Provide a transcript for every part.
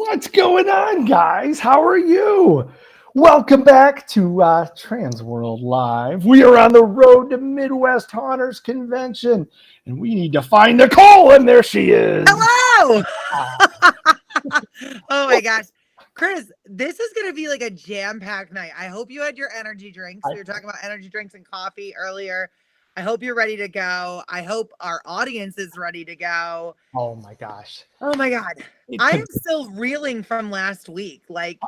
What's going on, guys? How are you? Welcome back to Trans World Live. We are on the road to Midwest Haunters Convention, and we need to find Nicole, and there she is. Hello! Oh my gosh. Chris, this is going to be like a jam-packed night. I hope you had your energy drinks. We were talking about energy drinks and coffee earlier. I hope you're ready to go. I hope our audience is ready to go. Oh my gosh. Oh my God. I am still reeling from last week. Like,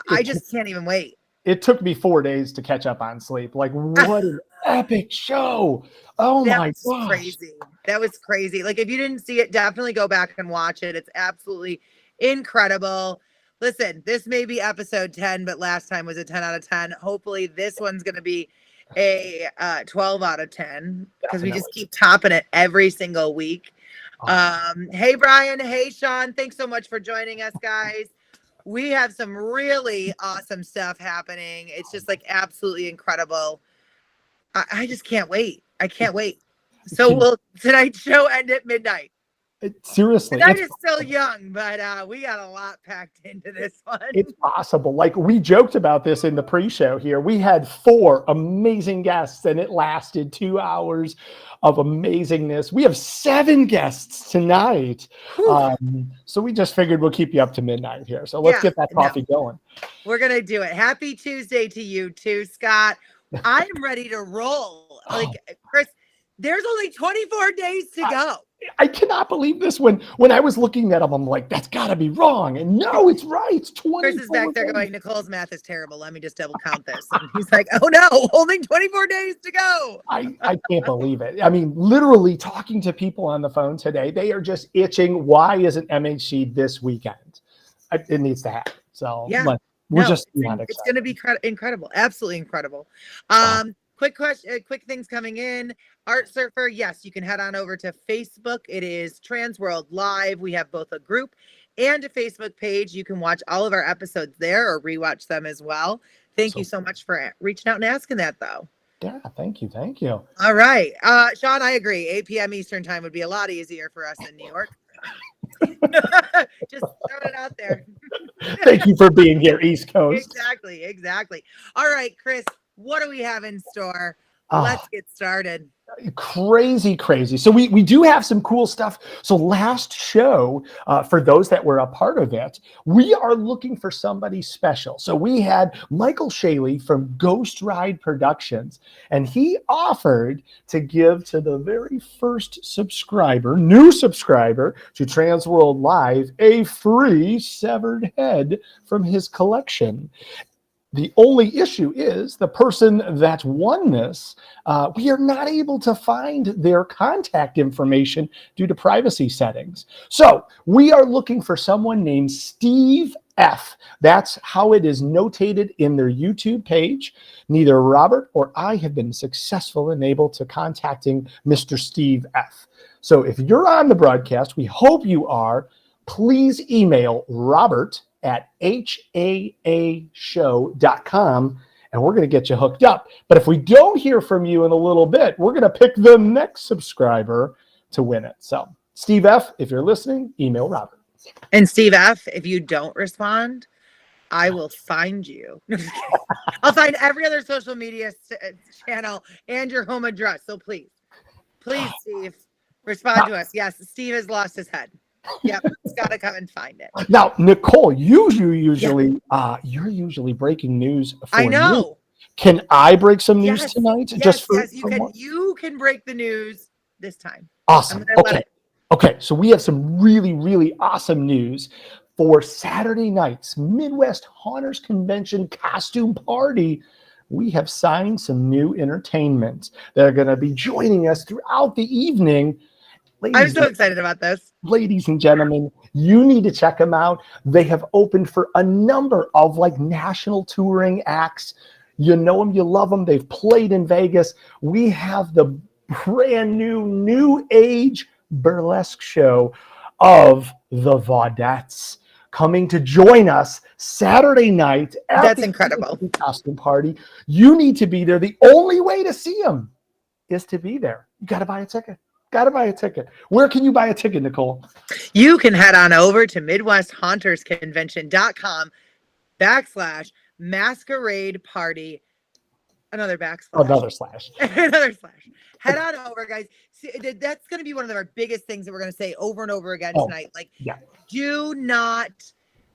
I just can't even wait. It took me 4 days to catch up on sleep. Like, what an epic show. Oh my gosh. Crazy. That was crazy. Like, if you didn't see it, definitely go back and watch it. It's absolutely incredible. Listen, this may be episode 10, but last time was a 10 out of 10. Hopefully this one's going to be a 12 out of 10 because we just keep topping it every single week. Hey, Brian. Hey, Sean. Thanks so much for joining us, guys. We have some really awesome stuff happening. It's just like absolutely incredible. I just can't wait. I can't wait. So will tonight's show end at midnight? Seriously, Tonight is still young, but we got a lot packed into this one. It's possible. Like, we joked about this in the pre-show here. We had 4 amazing guests, and it lasted 2 hours of amazingness. We have 7 guests tonight. So we just figured we'll keep you up to midnight here. So let's get that coffee going. We're going to do it. Happy Tuesday to you too, Scott. I'm ready to roll. Like, Chris, there's only 24 days to go. I cannot believe this. When I was looking at them, I'm like, that's got to be wrong. And no, it's right. It's 24 Chris is back there going, Nicole's math is terrible. Let me just double count this. And he's like, oh no, only 24 days to go. I can't believe it. I mean, literally talking to people on the phone today, they are just itching. Why isn't MHC this weekend? It needs to happen. So yeah, we're just not excited. It's going to be incredible. Absolutely incredible. Quick question, quick things coming in. Art Surfer, yes, you can head on over to Facebook. It is Trans World Live. We have both a group and a Facebook page. You can watch all of our episodes there or rewatch them as well. Thank you so much for reaching out and asking that, though. Yeah, thank you. Thank you. All right. Sean, I agree. 8 p.m. Eastern time would be a lot easier for us in New York. Just throwing it out there. Thank you for being here, East Coast. Exactly. All right, Chris. What do we have in store? Let's get started. Crazy. So we do have some cool stuff. So last show, for those that were a part of it, we are looking for somebody special. So we had Michael Shaley from Ghost Ride Productions, and he offered to give to the very first new subscriber to Trans World Live, a free severed head from his collection. The only issue is the person that won this, we are not able to find their contact information due to privacy settings. So we are looking for someone named Steve F. That's how it is notated in their YouTube page. Neither Robert or I have been successful in able to contacting Mr. Steve F. So if you're on the broadcast, we hope you are, please email Robert at haashow.com, and we're going to get you hooked up. But if we don't hear from you in a little bit, we're going to pick the next subscriber to win it. So Steve F., if you're listening, email Robert. And Steve F., if you don't respond, I will find you. I'll find every other social media channel and your home address. So please, Steve, respond to us. Yes, Steve has lost his head. Yep, it's got to come and find it. Now, Nicole, you're usually breaking news. I know. You. Can I break some news tonight? Yes, you can. You can break the news this time. Awesome. Okay. So we have some really, really awesome news for Saturday night's Midwest Haunters Convention costume party. We have signed some new entertainment that are going to be joining us throughout the evening. I'm so excited about this. Ladies and gentlemen, you need to check them out. They have opened for a number of national touring acts. You know them, you love them. They've played in Vegas. We have the brand new age burlesque show of the Vaudettes coming to join us Saturday night at the incredible costume party. You need to be there. The only way to see them is to be there. You got to buy a ticket. Gotta buy a ticket. Where can you buy a ticket, Nicole? You can head on over to MidwestHuntersConvention.com/masquerade party. Another backslash. Another slash. Another slash. Head on over, guys. See, that's going to be one of our biggest things that we're going to say over and over again tonight. Like, do not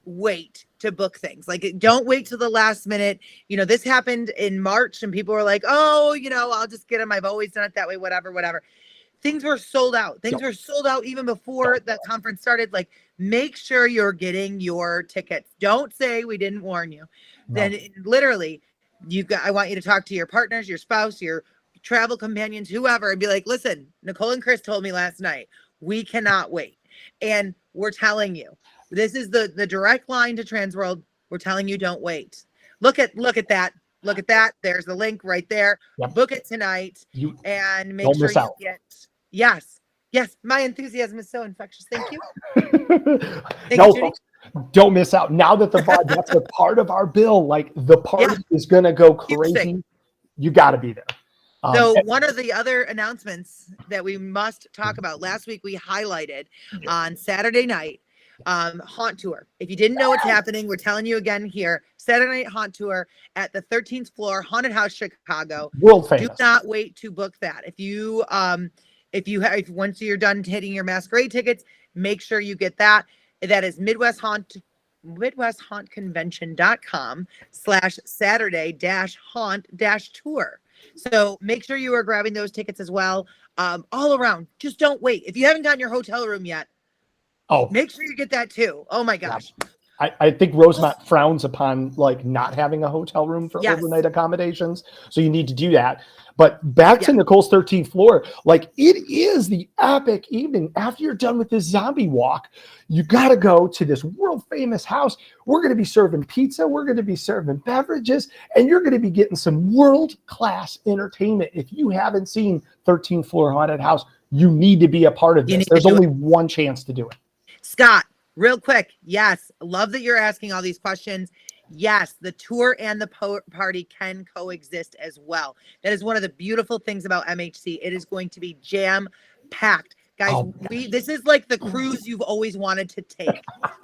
wait to book things. Like, don't wait till the last minute. You know, this happened in March and people were like, oh, you know, I'll just get them. I've always done it that way, whatever. Things were sold out. Things were sold out even before the conference started. Like, make sure you're getting your tickets. Don't say we didn't warn you. No. Then literally, I want you to talk to your partners, your spouse, your travel companions, whoever, and be like, listen, Nicole and Chris told me last night, we cannot wait. And we're telling you, this is the direct line to Transworld. We're telling you, don't wait. Look at that. Look at that. There's the link right there. Yep. Book it tonight and make sure you get. Yes. My enthusiasm is so infectious. Thank you. Thank you, Judy. Don't miss out. Now that that's a part of our bill, like the party is going to go crazy. You got to be there. So one of the other announcements that we must talk about, last week we highlighted on Saturday night, Haunt Tour. If you didn't know what's happening, we're telling you again here, Saturday night Haunt Tour at the 13th floor, Haunted House, Chicago. World famous. Do not wait to book that. If once you're done hitting your masquerade tickets, make sure you get that. That is MidwestHuntConvention.com/Saturday-Haunt-Tour. So make sure you are grabbing those tickets as well. All around. Just don't wait. If you haven't gotten your hotel room yet, make sure you get that too. Oh my gosh. Yeah. I think Rosemont frowns upon like not having a hotel room for overnight accommodations. So you need to do that. But back to Nicole's 13th floor, like it is the epic evening. After you're done with this zombie walk, you got to go to this world famous house. We're going to be serving pizza. We're going to be serving beverages, and you're going to be getting some world-class entertainment. If you haven't seen 13th floor haunted house, you need to be a part of this. There's only one chance to do it. Scott, real quick. Yes. Love that you're asking all these questions. Yes, the tour and the party can coexist as well. That is one of the beautiful things about MHC. It is going to be jam-packed. Guys, this is like the cruise you've always wanted to take.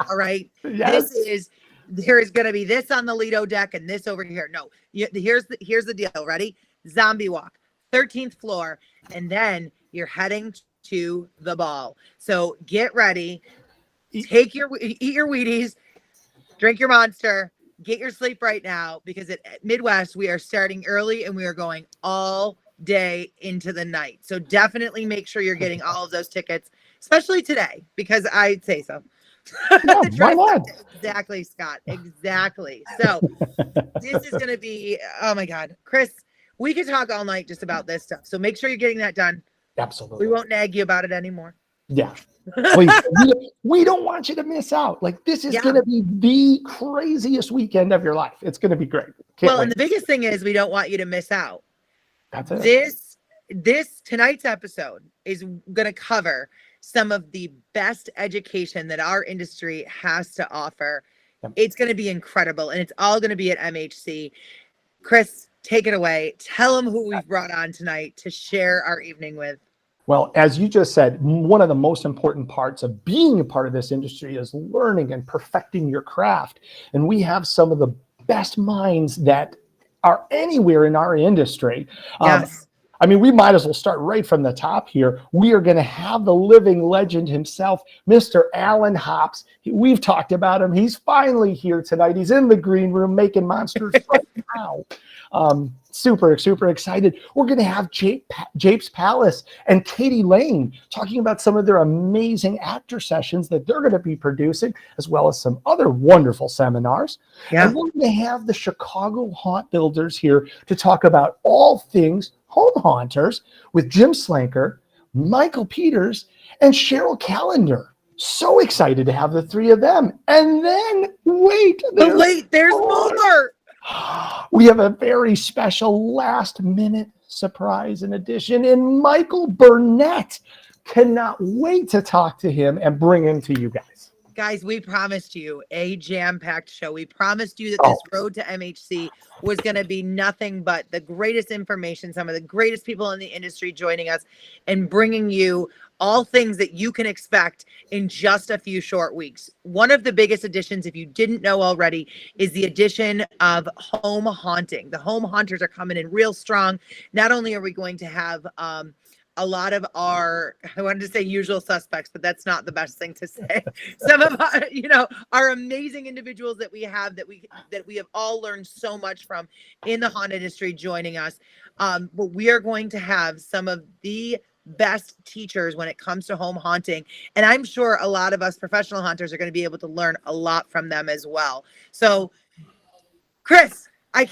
All right? There is going to be this on the Lido deck and this over here. No, here's the deal. Ready? Zombie walk, 13th floor, and then you're heading to the ball. So get ready. Eat your Wheaties, drink your Monster. Get your sleep right now, because at Midwest, we are starting early and we are going all day into the night. So definitely make sure you're getting all of those tickets, especially today, because I'd say so. Yeah, why not? Exactly, Scott. Exactly. So this is going to be, oh my God. Chris, we could talk all night just about this stuff. So make sure you're getting that done. Absolutely. We won't nag you about it anymore. Yeah. Please, we don't want you to miss out. Like, this is going to be the craziest weekend of your life. It's going to be great. Can't wait. And the biggest thing is we don't want you to miss out. That's it. This tonight's episode is going to cover some of the best education that our industry has to offer. Yep. It's going to be incredible, and it's all going to be at MHC. Chris, take it away. Tell them who we've brought on tonight to share our evening with. Well, as you just said, one of the most important parts of being a part of this industry is learning and perfecting your craft. And we have some of the best minds that are anywhere in our industry. Yes. I mean, we might as well start right from the top here. We are going to have the living legend himself, Mr. Alan Hops. We've talked about him. He's finally here tonight. He's in the green room making monsters right now. Super, super excited. We're going to have Japes Palace and Katie Lane talking about some of their amazing actor sessions that they're going to be producing, as well as some other wonderful seminars. Yeah. And we're going to have the Chicago Haunt Builders here to talk about all things home haunters with Jim Slanker, Michael Peters, and Cheryl Callender. So excited to have the three of them. And then, there's more. We have a very special last-minute surprise in addition, and Michael Burnett. Cannot wait to talk to him and bring him to you guys. Guys, we promised you a jam-packed show. We promised you that Oh, this road to MHC was going to be nothing but the greatest information, some of the greatest people in the industry joining us and bringing you all things that you can expect in just a few short weeks. One of the biggest additions, if you didn't know already, is the addition of home haunting. The home haunters are coming in real strong. Not only are we going to have a lot of our, I wanted to say usual suspects, but that's not the best thing to say. Some of our, our amazing individuals that we have that we have all learned so much from in the haunt industry joining us. But we are going to have some of the best teachers when it comes to home haunting. And I'm sure a lot of us professional haunters are going to be able to learn a lot from them as well. So, Chris, I'm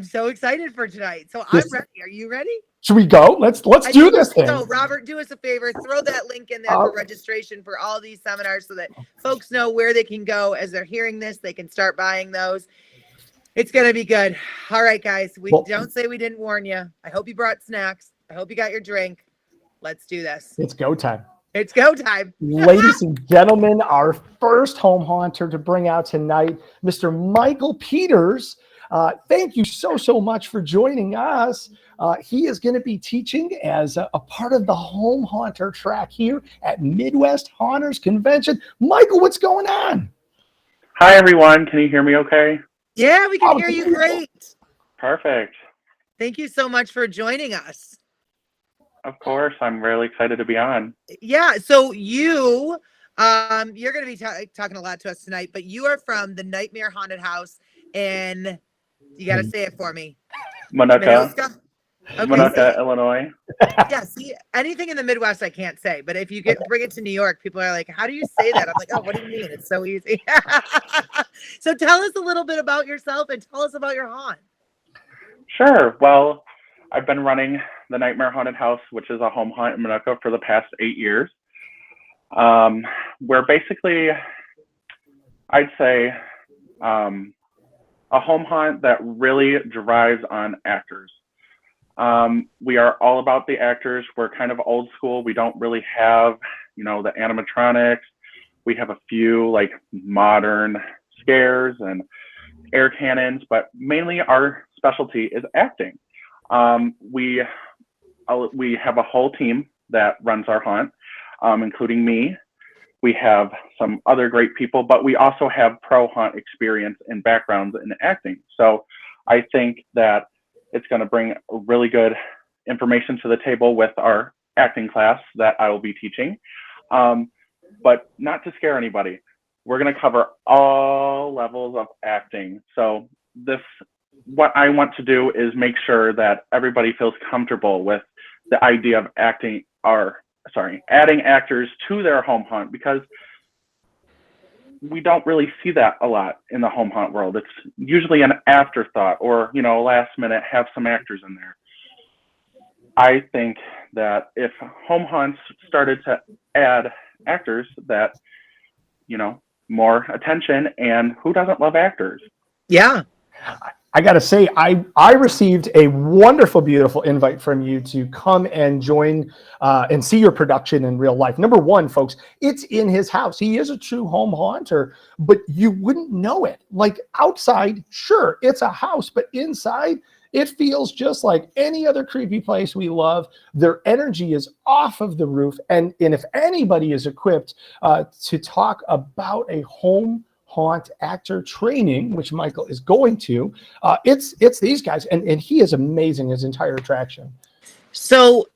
so excited for tonight. So I'm ready. Are you ready? should we go? Let's do this thing. So, Robert, do us a favor. Throw that link in there for registration for all these seminars so that folks know where they can go as they're hearing this. They can start buying those. It's going to be good. All right, guys. Don't say we didn't warn you. I hope you brought snacks. I hope you got your drink. Let's do this. It's go time. It's go time. Ladies and gentlemen, our first home haunter to bring out tonight, Mr. Michael Peters. Thank you so much for joining us. He is going to be teaching as a part of the home haunter track here at Midwest Haunters Convention. Michael, what's going on? Hi, everyone. Can you hear me okay? Yeah, we can hear you great. Perfect. Thank you so much for joining us. Of course. I'm really excited to be on. Yeah. So you're going to be talking a lot to us tonight, but you are from the Nightmare Haunted House in, you got to say it for me. Minooka, Okay, Illinois. Yeah, see, anything in the Midwest I can't say, but if you bring it to New York, people are like, how do you say that? I'm like, oh, what do you mean? It's so easy. So tell us a little bit about yourself and tell us about your haunt. Sure. Well, I've been running the Nightmare Haunted House, which is a home haunt in Minooka, for the past 8 years. We're basically, I'd say, a home haunt that really drives on actors. We are all about the actors. We're kind of old school. We don't really have, the animatronics. We have a few like modern scares and air cannons, but mainly our specialty is acting. We have a whole team that runs our haunt, including me. We have some other great people, but we also have pro haunt experience and backgrounds in acting. So I think that it's going to bring really good information to the table with our acting class that I will be teaching. But not to scare anybody, we're going to cover all levels of acting. So what I want to do is make sure that everybody feels comfortable with the idea of adding actors to their home haunt, because we don't really see that a lot in the home haunt world. It's usually an afterthought or, last minute, have some actors in there. I think that if home haunts started to add actors, that, more attention, and who doesn't love actors? Yeah. I got to say, I received a wonderful, beautiful invite from you to come and join and see your production in real life. Number one, folks, it's in his house. He is a true home haunter, but you wouldn't know it. Like outside, sure, it's a house, but inside, it feels just like any other creepy place we love. Their energy is off of the roof. And if anybody is equipped to talk about a home haunt actor training, which Michael is going to, it's these guys, and he is amazing, his entire attraction. So,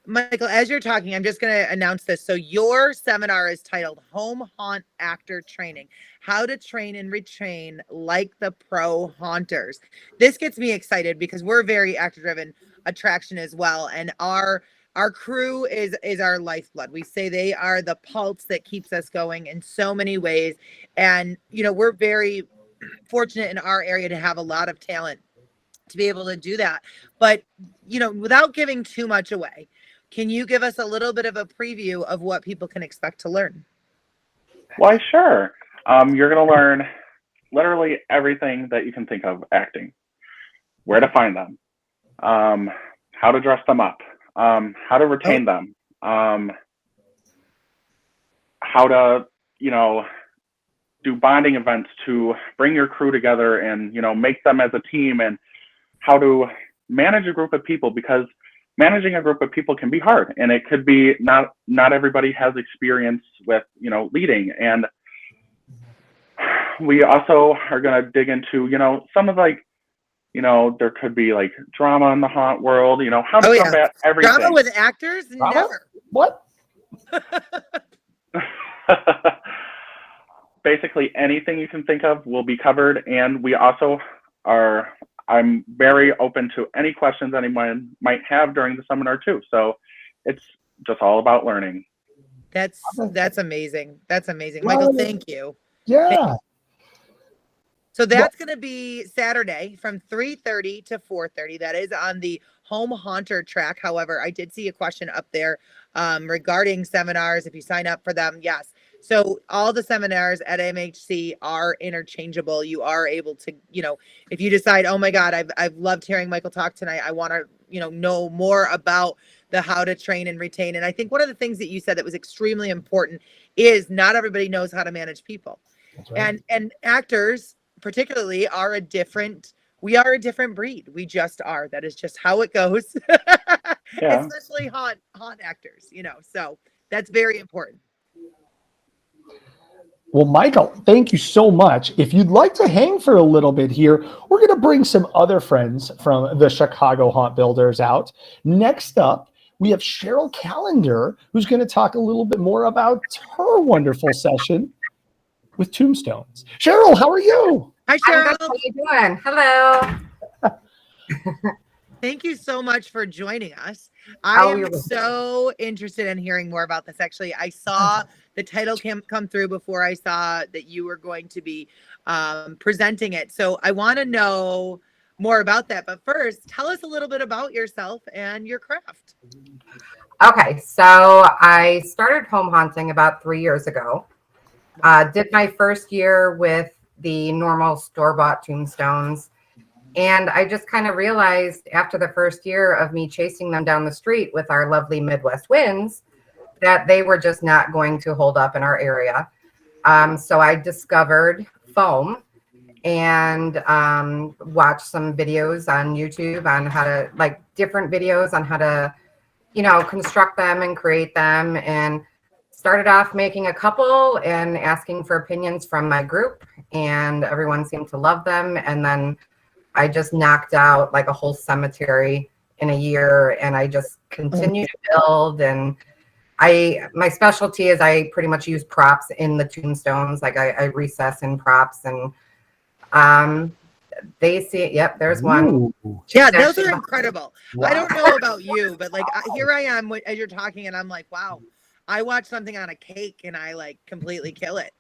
Michael, as you're talking, I'm just going to announce this. So your seminar is titled Home Haunt Actor Training, How to Train and Retrain Like the Pro Haunters. This gets me excited because we're a very actor-driven attraction as well. And our crew is our lifeblood. We say they are the pulse that keeps us going in so many ways. And, we're very fortunate in our area to have a lot of talent to be able to do that. But, without giving too much away, can you give us a little bit of a preview of what people can expect to learn? Why, sure. You're going to learn literally everything that you can think of acting, where to find them, how to dress them up, how to retain them, how to, do bonding events to bring your crew together and, make them as a team, and how to manage a group of people, because managing a group of people can be hard, and it could be not everybody has experience with, leading. And we also are going to dig into, some of there could be like drama in the haunt world, how to combat everything. Drama with actors? Drama? Never. What? Basically anything you can think of will be covered. And we also I'm very open to any questions anyone might have during the seminar too. So it's just all about learning. That's amazing. That's amazing. Michael, thank you. Yeah. So that's going to be Saturday from 3:30 to 4:30. That is on the Home Haunter track. However, I did see a question up there regarding seminars. If you sign up for them, yes. So all the seminars at MHC are interchangeable. You are able to, if you decide, oh my God, I've loved hearing Michael talk tonight, I want to, know more about the how to train and retain. And I think one of the things that you said that was extremely important is not everybody knows how to manage people. That's right. And actors particularly are a different breed. We just are. That is just how it goes. Yeah. Especially haunt actors, so that's very important. Well, Michael, thank you so much. If you'd like to hang for a little bit here, we're going to bring some other friends from the Chicago Haunt Builders out. Next up, we have Cheryl Callender, who's going to talk a little bit more about her wonderful session with tombstones. Cheryl, how are you? Hi, Cheryl. How are you doing? Hello. Thank you so much for joining us. I am so interested in hearing more about this. Actually, I saw the title come through before I saw that you were going to be presenting it. So I want to know more about that. But first, tell us a little bit about yourself and your craft. Okay, so I started home haunting about 3 years ago. Did my first year with the normal store-bought tombstones. And I just kind of realized after the first year of me chasing them down the street with our lovely Midwest winds that they were just not going to hold up in our area. So I discovered foam and watched some videos on YouTube on how to, different videos on how to, construct them and create them, and started off making a couple and asking for opinions from my group, and everyone seemed to love them. And then I just knocked out like a whole cemetery in a year, and I just continued to build. And my specialty is I pretty much use props in the tombstones. Like I recess in props, and they see it. Yep, there's one. Yeah, those are incredible. Wow. I don't know about you, but here I am as you're talking, and I'm like, wow. I watch something on a cake and I completely kill it.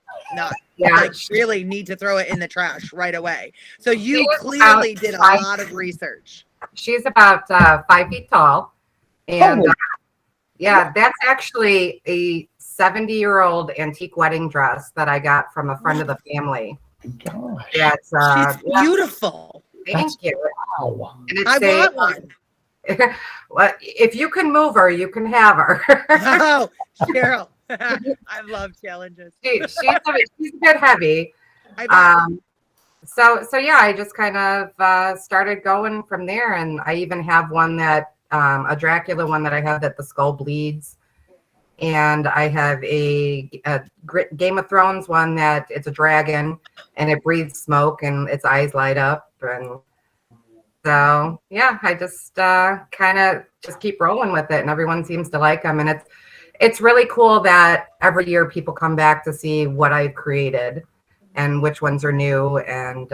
Really need to throw it in the trash right away. So you clearly did a lot of research. She's about 5 feet tall. And that's actually a 70-year-old antique wedding dress that I got from a friend of the family. Gosh. She's beautiful. Thank you. Wow. And I want one. Well, if you can move her, you can have her. Oh, Cheryl. I love challenges. She's a bit heavy. So yeah, I just kind of started going from there, and I even have one that a Dracula one that I have that the skull bleeds, and I have a Game of Thrones one that it's a dragon and it breathes smoke and its eyes light up. And so yeah, I just kind of just keep rolling with it, and everyone seems to like them. And it's really cool that every year people come back to see what I've created and which ones are new. And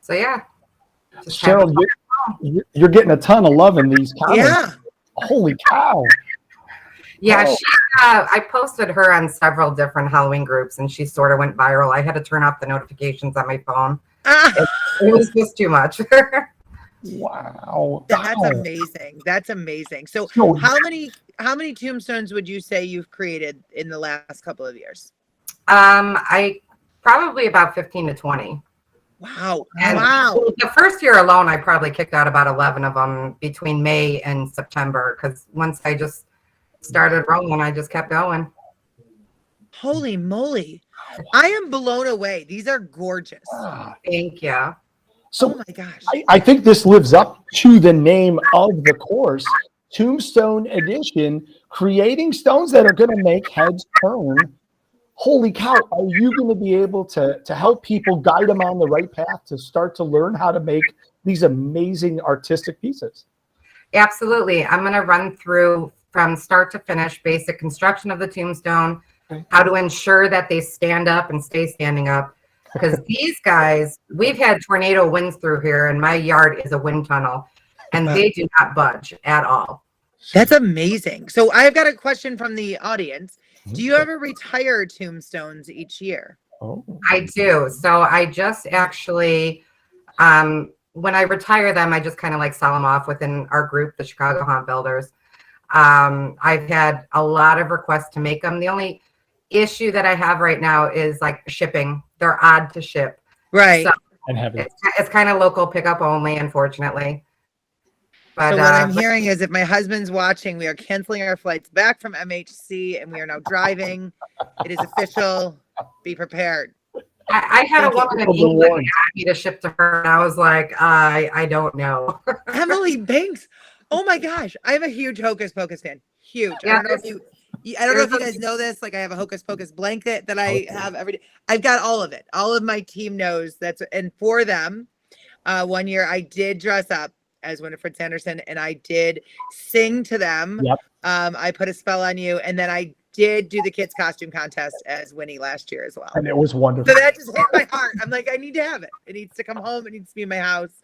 so yeah. Cheryl, you're getting a ton of love in these comments. Yeah. Holy cow. Yeah, I posted her on several different Halloween groups, and she sort of went viral. I had to turn off the notifications on my phone. It was just too much. Wow. That's amazing. That's amazing. So how many tombstones would you say you've created in the last couple of years? I probably about 15 to 20. Wow. And wow. The first year alone, I probably kicked out about 11 of them between May and September, because once I just started rolling, I just kept going. Holy moly. I am blown away. These are gorgeous. Thank you. So Oh my gosh. I think this lives up to the name of the course, Tombstone Edition, creating stones that are going to make heads turn. Holy cow, are you going to be able to help people, guide them on the right path to start to learn how to make these amazing artistic pieces? Absolutely. I'm going to run through from start to finish, basic construction of the tombstone, how to ensure that they stand up and stay standing up. Because these guys, we've had tornado winds through here, and my yard is a wind tunnel, and they do not budge at all. That's amazing. So I've got a question from the audience. Do you ever retire tombstones each year? Oh. I do. So I just actually, when I retire them, I just kind of like sell them off within our group, the Chicago Haunt Builders. I've had a lot of requests to make them. The only issue that I have right now is like shipping. They're odd to ship. Right. So And heavy. it's kind of local pickup only, unfortunately. But, so what I'm hearing is if my husband's watching, we are canceling our flights back from MHC and we are now driving. It is official. Be prepared. I had a woman in People England ask me to ship to her, and I was like, I don't know. Emily Banks. Oh my gosh. I am a huge Hocus Pocus fan. Huge. Yeah, I don't know if you guys know this. Like I have a Hocus Pocus blanket that I have every day. I've got all of it. All of my team knows that's, and for them, one year I did dress up as Winifred Sanderson and I did sing to them. Yep. I put a spell on you, and then I did do the kids costume contest as Winnie last year as well. And it was wonderful. So that just hit my heart. I'm like, I need to have it. It needs to come home. It needs to be in my house.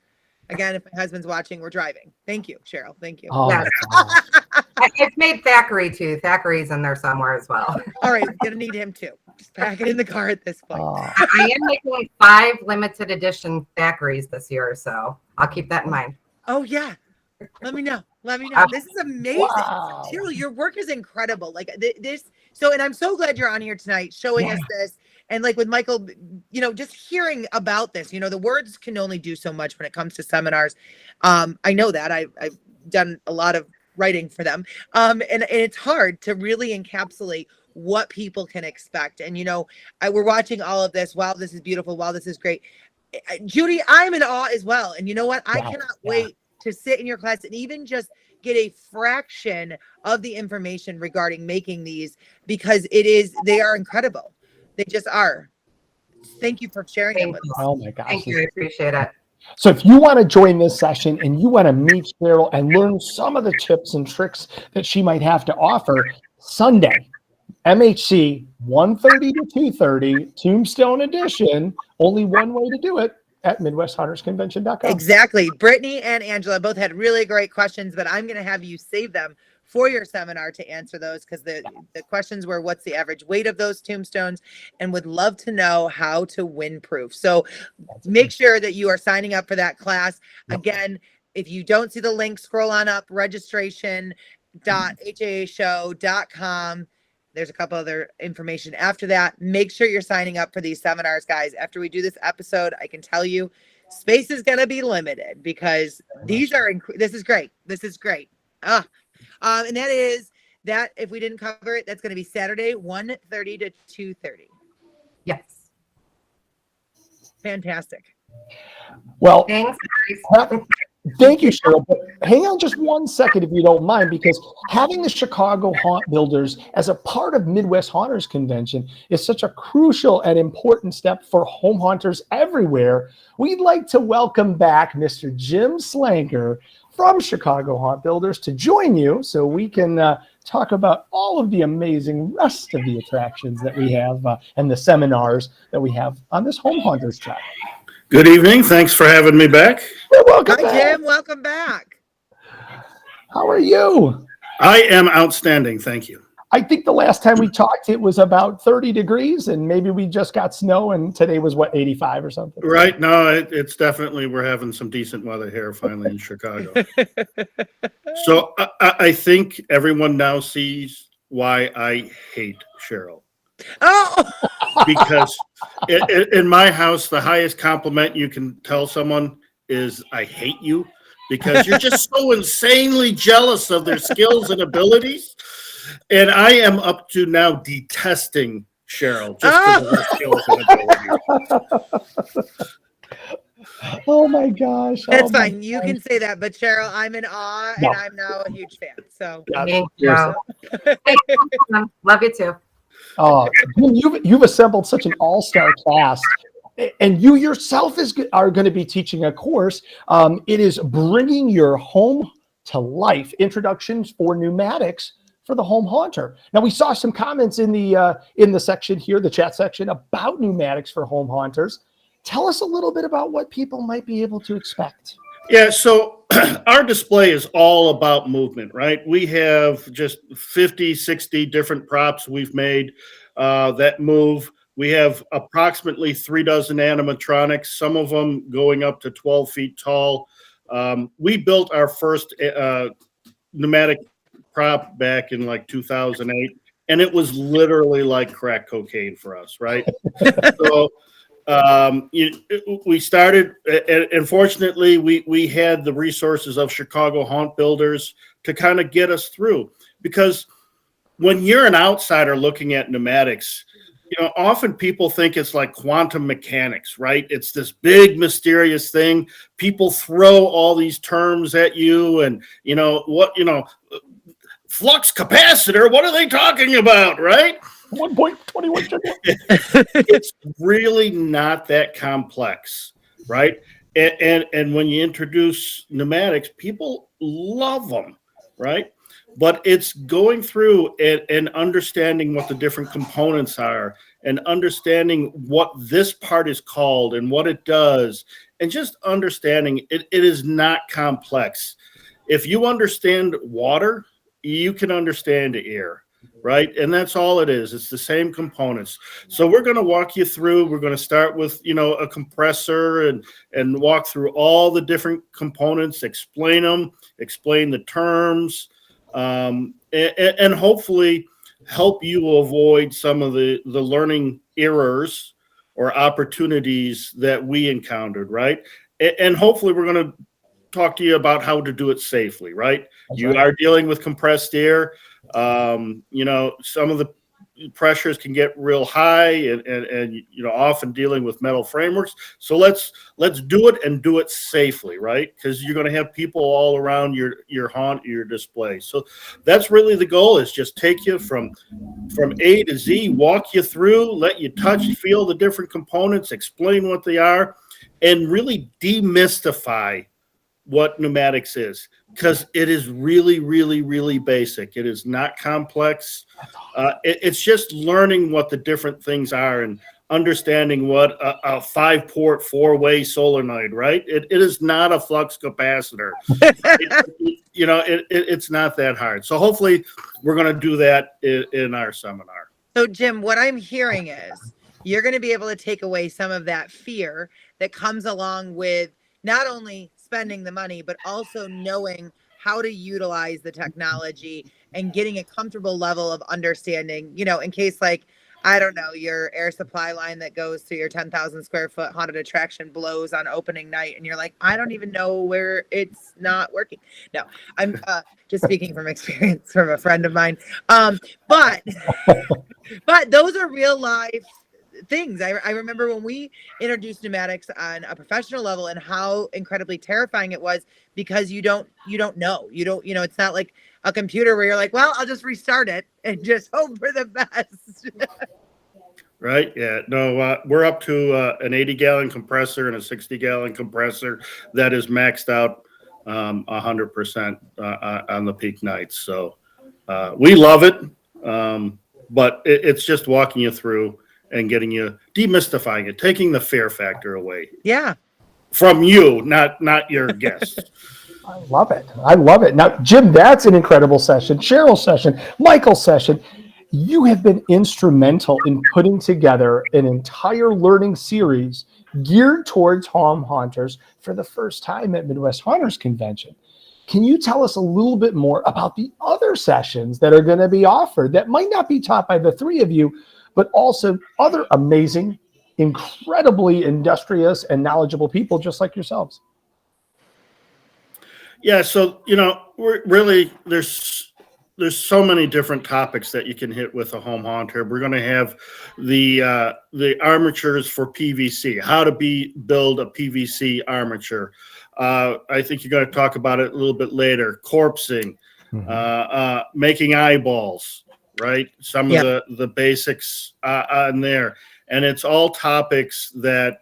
Again, if my husband's watching, we're driving. Thank you, Cheryl. Thank you. Oh, Yes. It's made Thackeray too. Thackeray's in there somewhere as well. All right, gonna need him too. Just pack it in the car at this point. I am making 5 limited edition Thackeray's this year, so I'll keep that in mind. Oh yeah. Let me know. Let me know. This is amazing. Wow. Cheryl, your work is incredible. Like this. So, and I'm so glad you're on here tonight showing us this. And like with Michael, you know, just hearing about this, you know, the words can only do so much when it comes to seminars. I know that I've done a lot of writing for them. And it's hard to really encapsulate what people can expect. And, you know, we're watching all of this. Wow, this is beautiful. Wow, this is great. Judy, I'm in awe as well. And you know what? I cannot wait to sit in your class and even just get a fraction of the information regarding making these, because they are incredible. They just are. Thank you for sharing it with us. Oh my gosh. Thank you. I appreciate it. So if you want to join this session and you want to meet Cheryl and learn some of the tips and tricks that she might have to offer, Sunday, MHC 1:30 to 2:30, Tombstone Edition, only one way to do it, at MidwestHauntersConvention.com. Exactly. Brittany and Angela both had really great questions, but I'm going to have you save them for your seminar to answer those, because the questions were, what's the average weight of those tombstones, and would love to know how to win proof. So make sure that you are signing up for that class. Again, if you don't see the link, scroll on up, registration.haashow.com. There's a couple other information after that. Make sure you're signing up for these seminars, guys. After we do this episode, I can tell you space is going to be limited, because these are, this is great. This is great. And that is that, if we didn't cover it, that's going to be Saturday, 1:30 to 2:30. Yes. Fantastic. Well, Thanks. thank you, Cheryl. But hang on just one second, if you don't mind, because having the Chicago Haunt Builders as a part of Midwest Haunters Convention is such a crucial and important step for home haunters everywhere. We'd like to welcome back Mr. Jim Slanker from Chicago Haunt Builders to join you, so we can talk about all of the amazing rest of the attractions that we have and the seminars that we have on this home haunters track. Good evening. Thanks for having me back. Welcome Hi, back. Jim. Welcome back. How are you? I am outstanding. Thank you. I think the last time we talked, it was about 30 degrees, and maybe we just got snow, and today was, what, 85 or something? Right. No, it's definitely, we're having some decent weather here finally in Chicago. So I think everyone now sees why I hate Cheryl. Oh, Because in my house, the highest compliment you can tell someone is I hate you, because you're just so insanely jealous of their skills and abilities. And I am up to now detesting Cheryl, just because of her skills and abilities. Oh my gosh. That's oh my fine. You gosh. can say that, but Cheryl, I'm in awe, No. and I'm now a huge fan. So Yeah, Thank seriously. you. Hey, love you too. You've assembled such an all-star cast, and you yourself are going to be teaching a course. It is bringing your home to life: introductions for pneumatics for the home haunter. Now, we saw some comments in the section here, the chat section, about pneumatics for home haunters. Tell us a little bit about what people might be able to expect. Yeah, so our display is all about movement, right? We have just 50, 60 different props we've made that move. We have approximately 3 dozen animatronics, some of them going up to 12 feet tall. We built our first pneumatic prop back in like 2008, and it was literally like crack cocaine for us, right? So we started, and fortunately we had the resources of Chicago haunt builders to kind of get us through, because when you're an outsider looking at pneumatics, often people think it's like quantum mechanics, right? It's this big mysterious thing. People throw all these terms at you, and flux capacitor, what are they talking about, right? 1.21. It's really not that complex, right? And when you introduce pneumatics, people love them, right? But it's going through and understanding what the different components are, and understanding what this part is called and what it does, and just understanding it is not complex. If you understand water, you can understand air, right? And that's all it is. It's the same components. So we're going to walk you through. We're going to start with, a compressor and walk through all the different components, explain them, explain the terms, and hopefully help you avoid some of the learning errors or opportunities that we encountered, right? And hopefully we're going to talk to you about how to do it safely, right? You are dealing with compressed air. Some of the pressures can get real high, and often dealing with metal frameworks. So let's do it, and do it safely, right? Because you're going to have people all around your haunt, your display. So that's really the goal, is just take you from A to Z, walk you through, let you touch, feel the different components, explain what they are, and really demystify what pneumatics is, because it is really, really, really basic. It is not complex. It's just learning what the different things are and understanding what a 5-port 4-way solenoid, right? It is not a flux capacitor. It's not that hard. So hopefully we're going to do that in our seminar. So Jim, what I'm hearing is you're going to be able to take away some of that fear that comes along with not only spending the money, but also knowing how to utilize the technology and getting a comfortable level of understanding, in case, like, I don't know, your air supply line that goes to your 10,000 square foot haunted attraction blows on opening night, and you're like, I don't even know where it's not working. No, I'm just speaking from experience from a friend of mine. But those are real life things. I remember when we introduced pneumatics on a professional level, and how incredibly terrifying it was, because you don't know, it's not like a computer where you're like, well, I'll just restart it and just hope for the best. Right. Yeah. No, we're up to an 80-gallon compressor and a 60-gallon compressor that is maxed out 100% on the peak nights. So we love it. But it's just walking you through and getting you, demystifying it, taking the fear factor away. Yeah. From you, not your guests. I love it. Now, Jim, that's an incredible session. Cheryl's session, Michael's session. You have been instrumental in putting together an entire learning series geared towards home haunters for the first time at Midwest Haunters Convention. Can you tell us a little bit more about the other sessions that are going to be offered that might not be taught by the three of you, but also other amazing, incredibly industrious and knowledgeable people just like yourselves? Yeah, so we're really, there's there's so many different topics that you can hit with a home haunter. We're going to have the armatures for PVC, how to build a PVC armature. I think you're going to talk about it a little bit later. Corpsing, making eyeballs, right? Some of the basics on there. And it's all topics that,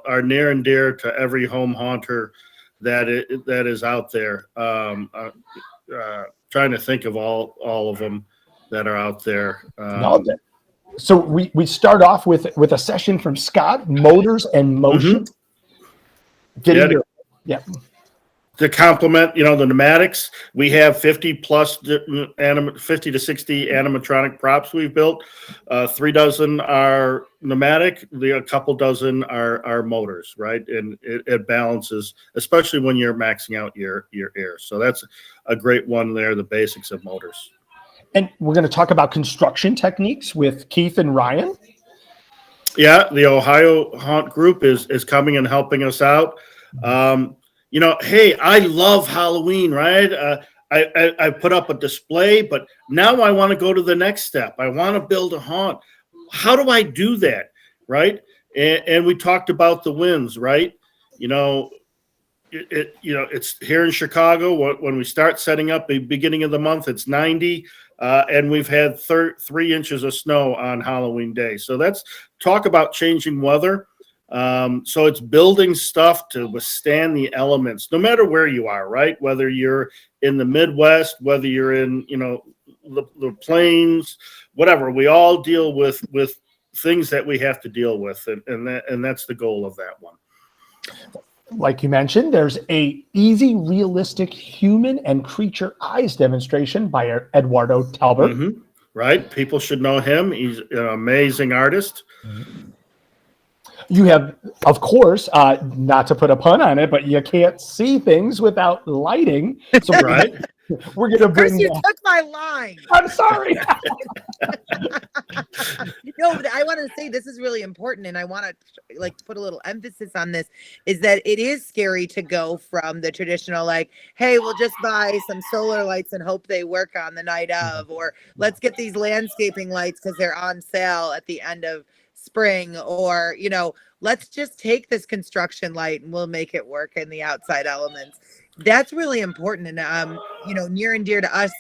are near and dear to every home haunter that is out there. Trying to think of all of them that are out there. So we start off with a session from Scott, Motors and Motion. To complement, the pneumatics, we have 50 plus 50 to 60 animatronic props we've built. 3 dozen are pneumatic, a couple dozen are motors, right? And it balances, especially when you're maxing out your air. So that's a great one there, the basics of motors. And we're going to talk about construction techniques with Keith and Ryan. Yeah, the Ohio Haunt Group is coming and helping us out. Hey, I love Halloween, right? I put up a display, but now I want to go to the next step. I want to build a haunt. How do I do that, right? And we talked about the winds, right? It's here in Chicago. When we start setting up the beginning of the month, it's 90, and we've had 3 inches of snow on Halloween Day. So that's talk about changing weather. So it's building stuff to withstand the elements, no matter where you are, right? Whether you're in the Midwest, whether you're in, the plains, whatever, we all deal with things that we have to deal with. And that's the goal of that one. Like you mentioned, there's a easy, realistic human and creature eyes demonstration by Eduardo Talbert. Right. People should know him. He's an amazing artist. You have, of course, not to put a pun on it, but you can't see things without lighting. So we're going to bring. Chris, you took my line. I'm sorry. No, but I want to say this is really important, and I want to put a little emphasis on this. Is that it is scary to go from the traditional, hey, we'll just buy some solar lights and hope they work on the night of, or let's get these landscaping lights because they're on sale at the end of spring, or let's just take this construction light and we'll make it work in the outside elements. That's really important. And near and dear to us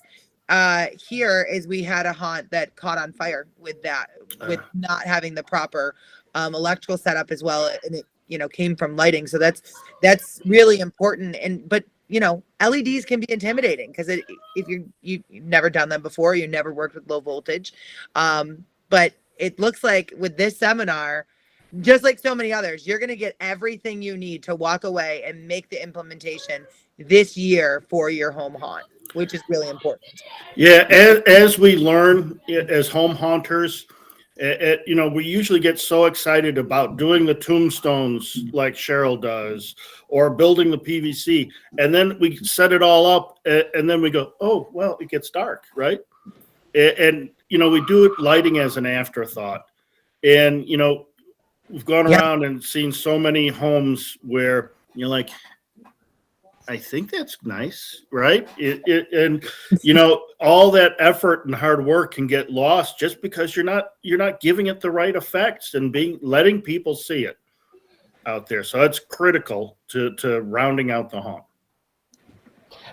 here is we had a haunt that caught on fire with not having the proper electrical setup as well, and it came from lighting. So that's really important. But LEDs can be intimidating because if you've never done them before, you never worked with low voltage, but it looks like with this seminar, just like so many others, you're going to get everything you need to walk away and make the implementation this year for your home haunt, which is really important. Yeah, as we learn as home haunters, we usually get so excited about doing the tombstones like Cheryl does, or building the PVC, and then we set it all up, and then we go, oh, well, it gets dark, right? And we do it lighting as an afterthought. And, we've gone around and seen so many homes where you're like, I think that's nice, right? All that effort and hard work can get lost just because you're not giving it the right effects and letting people see it out there. So it's critical to rounding out the haunt.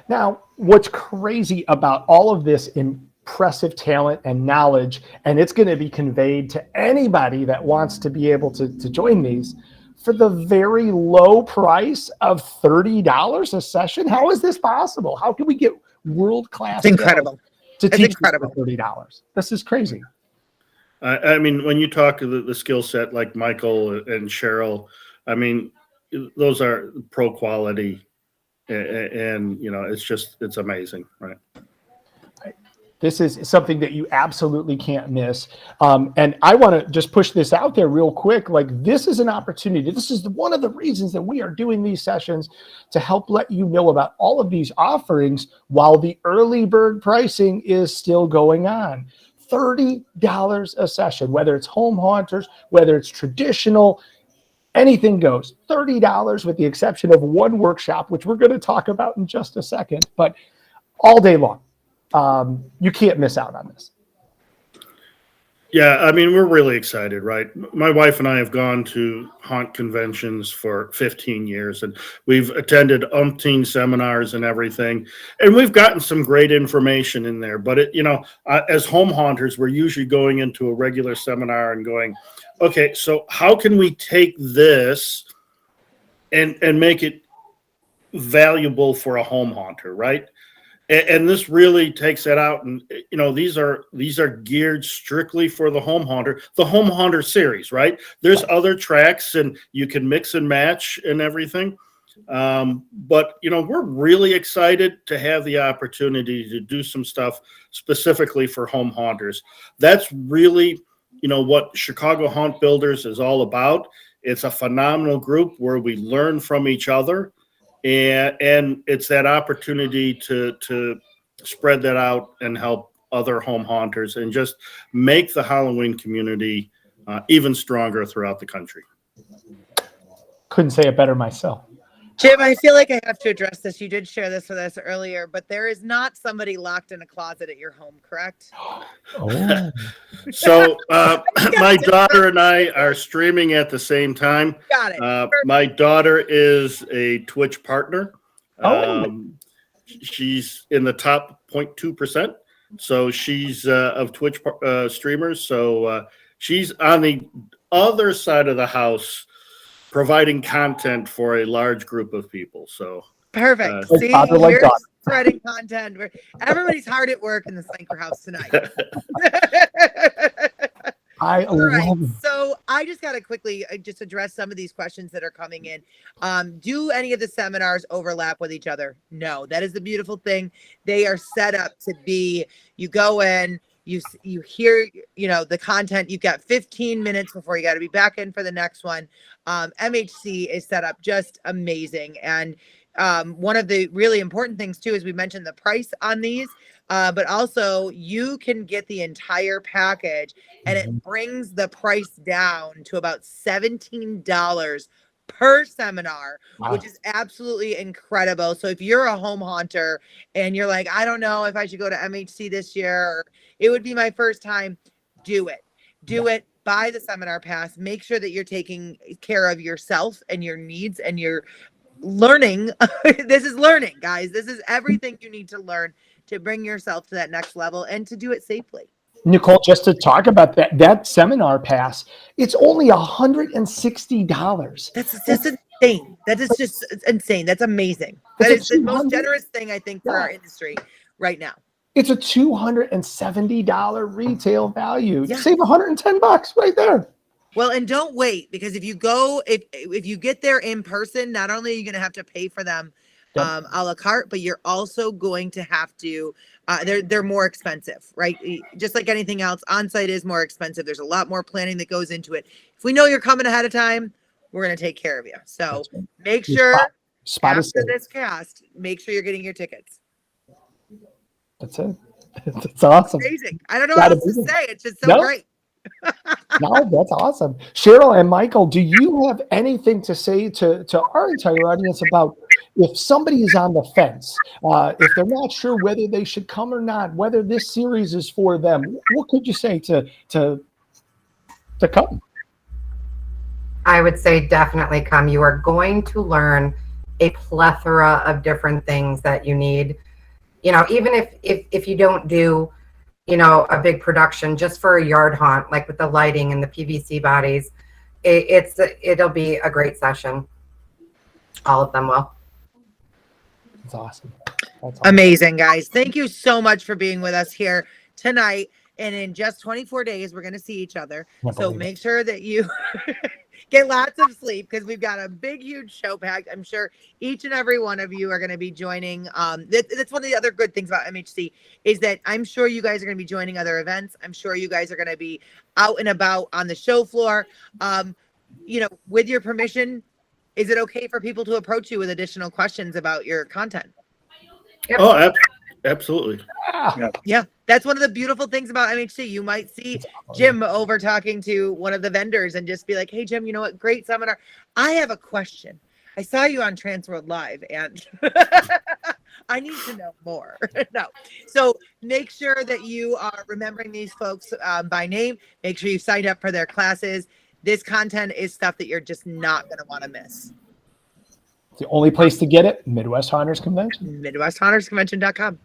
Now, what's crazy about all of this impressive talent and knowledge, and it's going to be conveyed to anybody that wants to be able to join these for the very low price of $30 a session. How is this possible? How can we get world-class? It's incredible. It's incredible. $30. This is crazy. I mean, when you talk to the skill set like Michael and Cheryl, I mean, those are pro quality, and it's amazing, right? This is something that you absolutely can't miss. And I want to just push this out there real quick. This is an opportunity. This is one of the reasons that we are doing these sessions, to help let you know about all of these offerings while the early bird pricing is still going on. $30 a session, whether it's home haunters, whether it's traditional, anything goes. $30 with the exception of one workshop, which we're going to talk about in just a second, but all day long. you can't miss out on this. Yeah, I mean, we're really excited, right? My wife and I have gone to haunt conventions for 15 years, and we've attended umpteen seminars and everything, and we've gotten some great information in there. But as home haunters, we're usually going into a regular seminar and going, okay, so how can we take this and make it valuable for a home haunter, right? And this really takes that out, and these are geared strictly for the home haunter series, right? There's other tracks, and you can mix and match and everything. But we're really excited to have the opportunity to do some stuff specifically for home haunters. That's really what Chicago Haunt Builders is all about. It's a phenomenal group where we learn from each other. And it's that opportunity to spread that out and help other home haunters and just make the Halloween community even stronger throughout the country. Couldn't say it better myself. Jim, I feel like I have to address this. You did share this with us earlier, but there is not somebody locked in a closet at your home, correct? Oh. So my daughter and I are streaming at the same time. Got it. My daughter is a Twitch partner. Oh. She's in the top 0.2%. So she's of Twitch streamers. So she's on the other side of the house providing content for a large group of people. So perfect. See, like you're spreading content. Everybody's hard at work in the Slanker house tonight. I love it. So I just got to quickly just address some of these questions that are coming in. Do any of the seminars overlap with each other? No, that is the beautiful thing. They are set up to be, you go in, you hear, the content, you've got 15 minutes before you got to be back in for the next one. MHC is set up just amazing. And one of the really important things too, is we mentioned the price on these, but also you can get the entire package and it brings the price down to about $17 per seminar, which is absolutely incredible. So if you're a home haunter and you're like, I don't know if I should go to MHC this year, or it would be my first time, do it. It. Buy the seminar pass. Make sure that you're taking care of yourself and your needs, and you're learning. This is learning, guys. This is everything you need to learn to bring yourself to that next level and to do it safely. Nicole, just to talk about that seminar pass, it's only $160. That's insane. That is just insane. That's amazing. That is the most generous thing, I think, for our industry right now. It's a $270 retail value. Yeah. Save $110 right there. Well, and don't wait, because if you go, if you get there in person, not only are you going to have to pay for them a la carte, but you're also going to have to, they're more expensive, right? Just like anything else, on-site is more expensive. There's a lot more planning that goes into it. If we know you're coming ahead of time, we're going to take care of you. So make sure after this cast, make sure you're getting your tickets. That's it. It's awesome. Amazing. I don't know what else to say. It's just so great. No, that's awesome. Cheryl and Michael, do you have anything to say to our entire audience about if somebody is on the fence, if they're not sure whether they should come or not, whether this series is for them? What could you say to come? I would say definitely come. You are going to learn a plethora of different things that you need. Even if you don't do, a big production just for a yard haunt, like with the lighting and the PVC bodies, it'll be a great session. All of them will. That's awesome. Amazing, guys. Thank you so much for being with us here tonight. And in just 24 days, we're going to see each other. So make sure that you get lots of sleep, because we've got a big, huge show packed. I'm sure each and every one of you are going to be joining. That's one of the other good things about MHC, is that I'm sure you guys are going to be joining other events. I'm sure you guys are going to be out and about on the show floor. With your permission, is it okay for people to approach you with additional questions about your content? Yep. Oh, absolutely. Yeah, that's one of the beautiful things about MHC. You might see Jim over talking to one of the vendors and just be like, hey, Jim, you know what? Great seminar. I have a question. I saw you on Transworld Live, and I need to know more. No. So make sure that you are remembering these folks by name. Make sure you signed up for their classes. This content is stuff that you're just not going to want to miss. It's the only place to get it, Midwest Haunters Convention. MidwestHauntersConvention.com.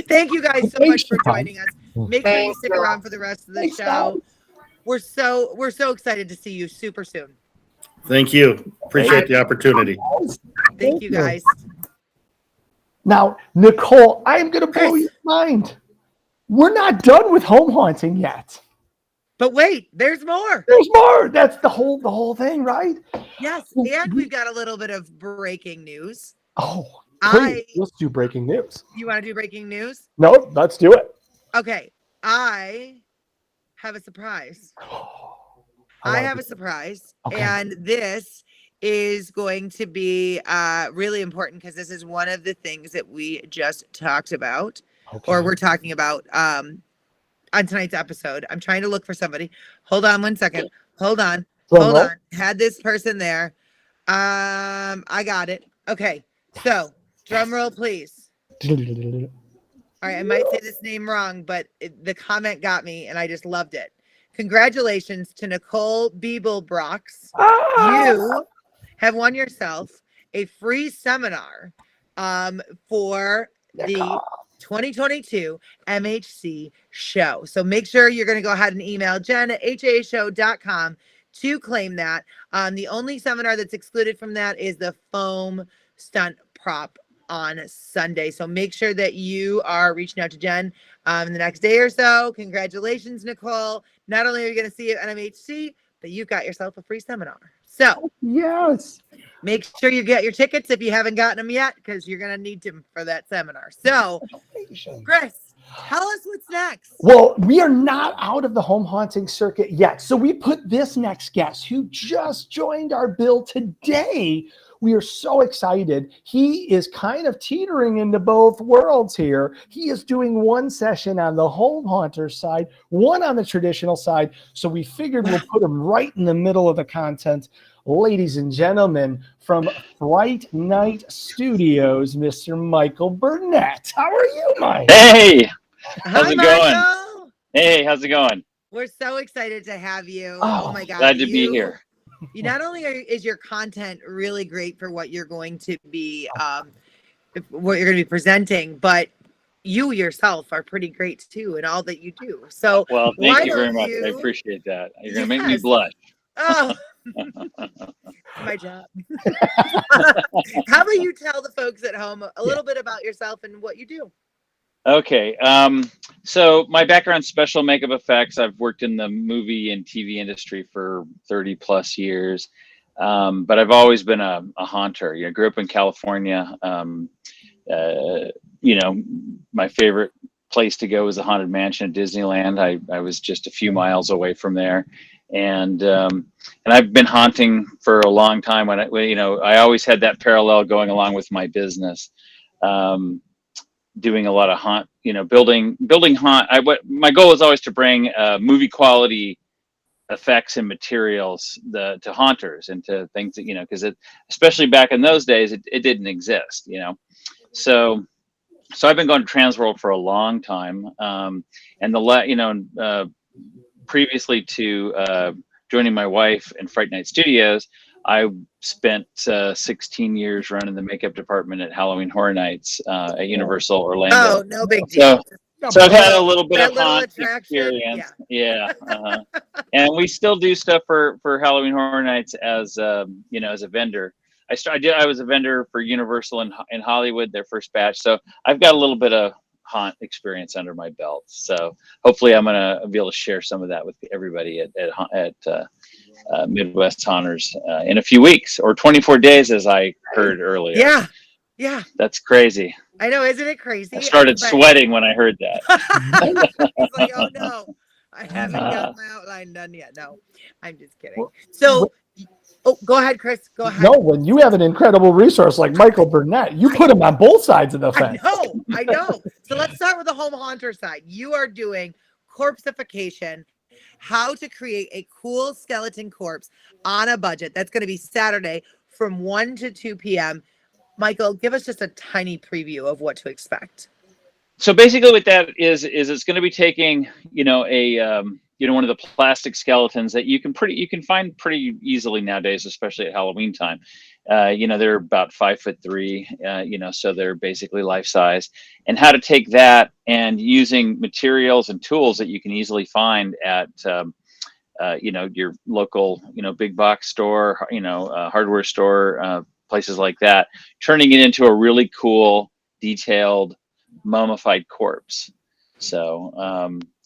Thank you guys so much for joining us. Make sure you stick around for the rest of the show. We're so excited to see you super soon. Thank you. Appreciate the opportunity. Thank you guys. Now, Nicole, I am going to blow your mind. We're not done with home haunting yet. But wait, there's more. There's more. That's the whole thing, right? Yes, and we've got a little bit of breaking news. Oh, please, let's do breaking news. You want to do breaking news? No, let's do it. Okay, I have a surprise. I have a surprise, and this is going to be really important because this is one of the things that we just talked about, or we're talking about on tonight's episode. I'm trying to look for somebody. Hold on one second. Hold on. Had this person there. I got it. Okay. So drum roll, please. All right. I might say this name wrong, but the comment got me and I just loved it. Congratulations to Nicole Biebelbrox. You have won yourself a free seminar for the 2022 MHC show. So make sure you're going to go ahead and email Jen at hashow.com to claim that. The only seminar that's excluded from that is the foam stunt prop on Sunday. So make sure that you are reaching out to Jen in the next day or so. Congratulations, Nicole. Not only are you going to see it at MHC, but you've got yourself a free seminar. So yes, make sure you get your tickets if you haven't gotten them yet, because you're going to need them for that seminar. So, Chris, tell us what's next. Well, we are not out of the home haunting circuit yet. So we put this next guest who just joined our bill today. We are so excited. He is kind of teetering into both worlds here. He is doing one session on the home haunter side, one on the traditional side. So we figured we'll put him right in the middle of the content. Ladies and gentlemen, from Fright Night Studios, Mr. Michael Burnett. How are you, Mike? Hey, how's Hi, it going? Michael. Hey, how's it going? We're so excited to have you. Oh my God. Glad to be here. You not only is your content really great for what you're going to be presenting, but you yourself are pretty great too in all that you do. So well, thank you very much. I appreciate that. You're gonna make me blush. Oh, my job. How about you tell the folks at home a little bit about yourself and what you do? Okay. So my background's special makeup effects. I've worked in the movie and TV industry for 30 plus years. But I've always been a haunter. I grew up in California. My favorite place to go was the Haunted Mansion at Disneyland. I was just a few miles away from there. And I've been haunting for a long time. I always had that parallel going along with my business. Doing a lot of building haunt. My goal was always to bring movie quality effects and materials to haunters and to things that, because especially back in those days, it didn't exist, So I've been going to Transworld for a long time. And previously to joining my wife in Fright Night Studios, I spent 16 years running the makeup department at Halloween Horror Nights at Universal Orlando. Oh, no big deal. So I've had a little bit of haunt experience. Yeah. And we still do stuff for Halloween Horror Nights as a vendor. I was a vendor for Universal in Hollywood, their first batch. So I've got a little bit of haunt experience under my belt. So hopefully I'm going to be able to share some of that with everybody at Midwest Haunters in a few weeks or 24 days, as I heard earlier. Yeah. That's crazy. I know, isn't it crazy? I started sweating when I heard that. He's like, oh no, I haven't got my outline done yet. No, I'm just kidding. So, go ahead, Chris. Go ahead. No, when you have an incredible resource like Michael Burnett, you put him on both sides of the fence. I know. So let's start with the home haunter side. You are doing corpseification, how to create a cool skeleton corpse on a budget. That's going to be Saturday from 1 to 2 p.m. Michael, give us just a tiny preview of what to expect. So basically what that is it's going to be taking, one of the plastic skeletons that you can find pretty easily nowadays, especially at Halloween time. They're about 5'3", so they're basically life size. And how to take that and using materials and tools that you can easily find at, your local, big box store, hardware store, places like that, turning it into a really cool, detailed, mummified corpse. So,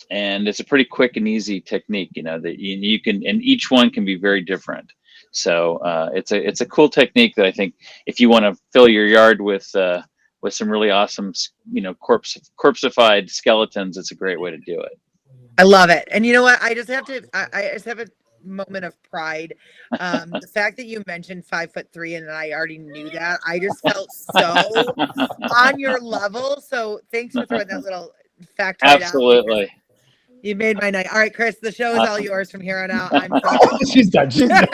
and it's a pretty quick and easy technique, that you can, and each one can be very different. So, it's a cool technique that I think if you want to fill your yard with some really awesome, corpseified skeletons, it's a great way to do it. I love it. And you know what? I just have a moment of pride. The fact that you mentioned 5'3" and I already knew that, I just felt so on your level. So thanks for throwing that little fact right Absolutely. out. You made my night. All right, Chris, the show is all yours from here on out. I'm She's done. She's done.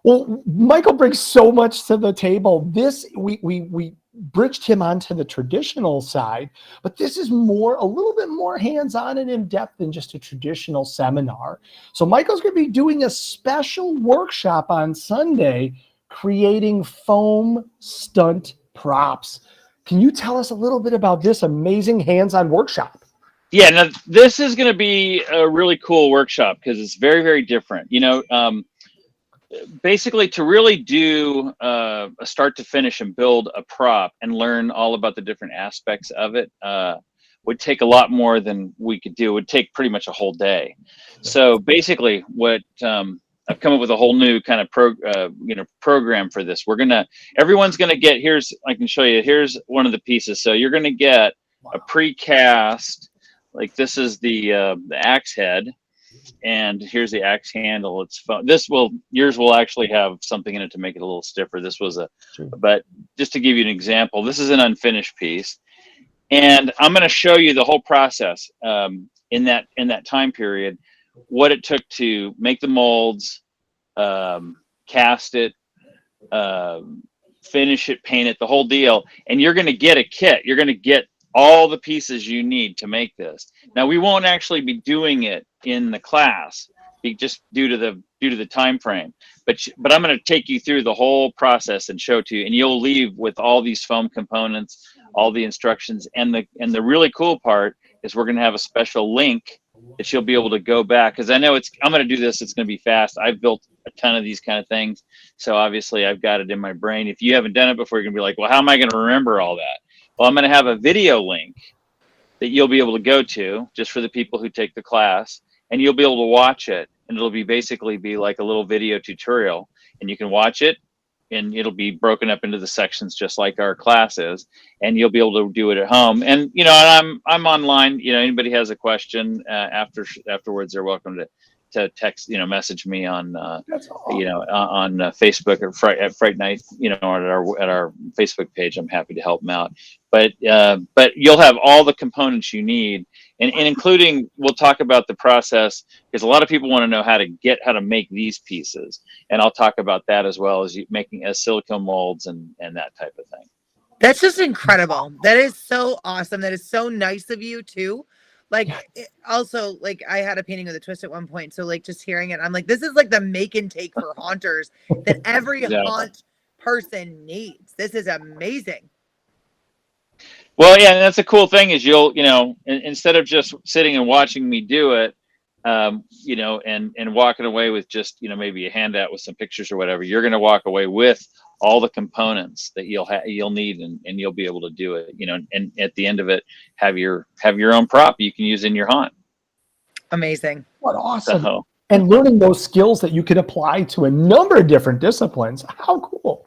Well, Michael brings so much to the table. This we bridged him onto the traditional side, but this is a little bit more hands-on and in-depth than just a traditional seminar. So Michael's going to be doing a special workshop on Sunday, creating foam stunt props. Can you tell us a little bit about this amazing hands-on workshop? Yeah, now this is going to be a really cool workshop because it's very, very different. Basically, to really do a start to finish and build a prop and learn all about the different aspects of it would take a lot more than we could do. It would take pretty much a whole day. So basically, what I've come up with a whole new kind of program for this. Everyone's gonna get. I can show you. Here's one of the pieces. So you're gonna get a precast. Like this is the axe head. And here's the axe handle. Yours will actually have something in it to make it a little stiffer. But just to give you an example, this is an unfinished piece, and I'm going to show you the whole process in that time period, what it took to make the molds, cast it, finish it, paint it, the whole deal. And you're going to get a kit. You're going to get all the pieces you need to make this. Now, we won't actually be doing it in the class just due to the time frame, but I'm going to take you through the whole process and show it to you, and you'll leave with all these foam components, all the instructions, and the really cool part is we're going to have a special link that you'll be able to go back, because I know I'm going to do this. It's going to be fast. I've built a ton of these kind of things, so obviously I've got it in my brain. If you haven't done it before, you're going to be like, well, how am I going to remember all that? Well, I'm going to have a video link that you'll be able to go to just for the people who take the class, and you'll be able to watch it, and it'll basically be like a little video tutorial, and you can watch it, and it'll be broken up into the sections just like our class is, and you'll be able to do it at home. And I'm online. Anybody has a question afterwards, they're welcome to text, message me on on Facebook at Fright Night, or at our Facebook page. I'm happy to help them out. But you'll have all the components you need, and including, we'll talk about the process, because a lot of people want to know how to make these pieces, and I'll talk about that as well as making silicone molds and that type of thing. That's just incredible. That is so awesome. That is so nice of you too. Like, also, like, I had a painting with a twist at one point, so like just hearing it, I'm like, this is like the make and take for haunters that every haunt person needs. This is amazing. Well, yeah, and that's the cool thing is you'll, instead of just sitting and watching me do it, and walking away with just, maybe a handout with some pictures or whatever, you're going to walk away with all the components that you'll need, and you'll be able to do it, and at the end of it, have your own prop you can use in your haunt. Amazing. What awesome. And learning those skills that you can apply to a number of different disciplines. How cool.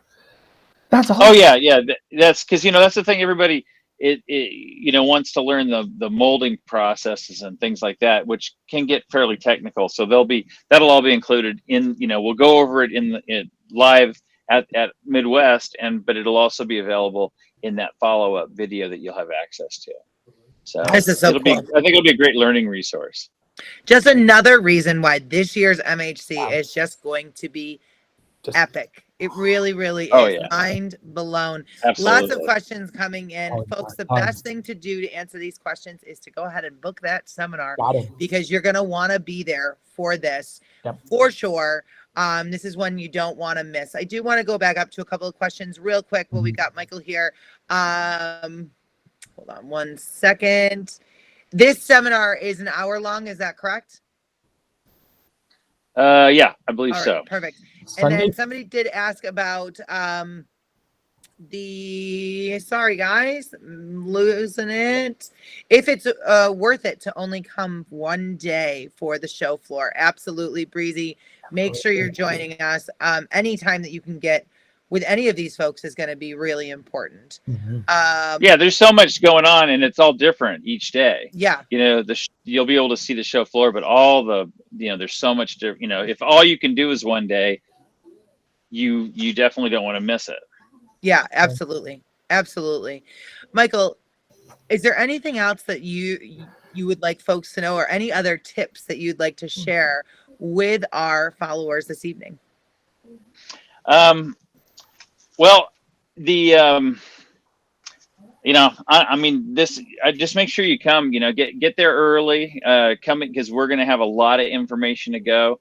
That's awesome. Oh yeah. That's because, that's the thing, everybody, wants to learn the molding processes and things like that, which can get fairly technical. So that'll all be included in, we'll go over it in live at Midwest, but it'll also be available in that follow-up video that you'll have access to. So this is so cool. I think it'll be a great learning resource. Just another reason why this year's MHC is just going to be epic. It really, really Oh, is. yeah. Mind blown. Absolutely. Lots of questions coming in. Oh, Folks, the tons. best thing to do to answer these questions is to go ahead and book that seminar Got it. because you're going to want to be there for this Yep. for sure. This is one you don't want to miss. I do want to go back up to a couple of questions real quick while we got Michael here. Hold on one second. This seminar is an hour long. Is that correct? Yeah, I believe All right, so. perfect. And Sunday. then somebody did ask about sorry guys, I'm losing it. If it's worth it to only come one day for the show floor. Absolutely, Breezy. Make sure you're joining us. Anytime that you can get with any of these folks is going to be really important. Yeah, there's so much going on, and it's all different each day. Yeah. You know, you'll be able to see the show floor, but all the, you know, there's so much different. You know, if all you can do is one day, you definitely don't want to miss it. Yeah, absolutely. Absolutely. Michael, is there anything else that you would like folks to know, or any other tips that you'd like to share with our followers this evening? Well, the you know, I mean, I just make sure you come. You know, get there early. Come because we're going to have a lot of information to go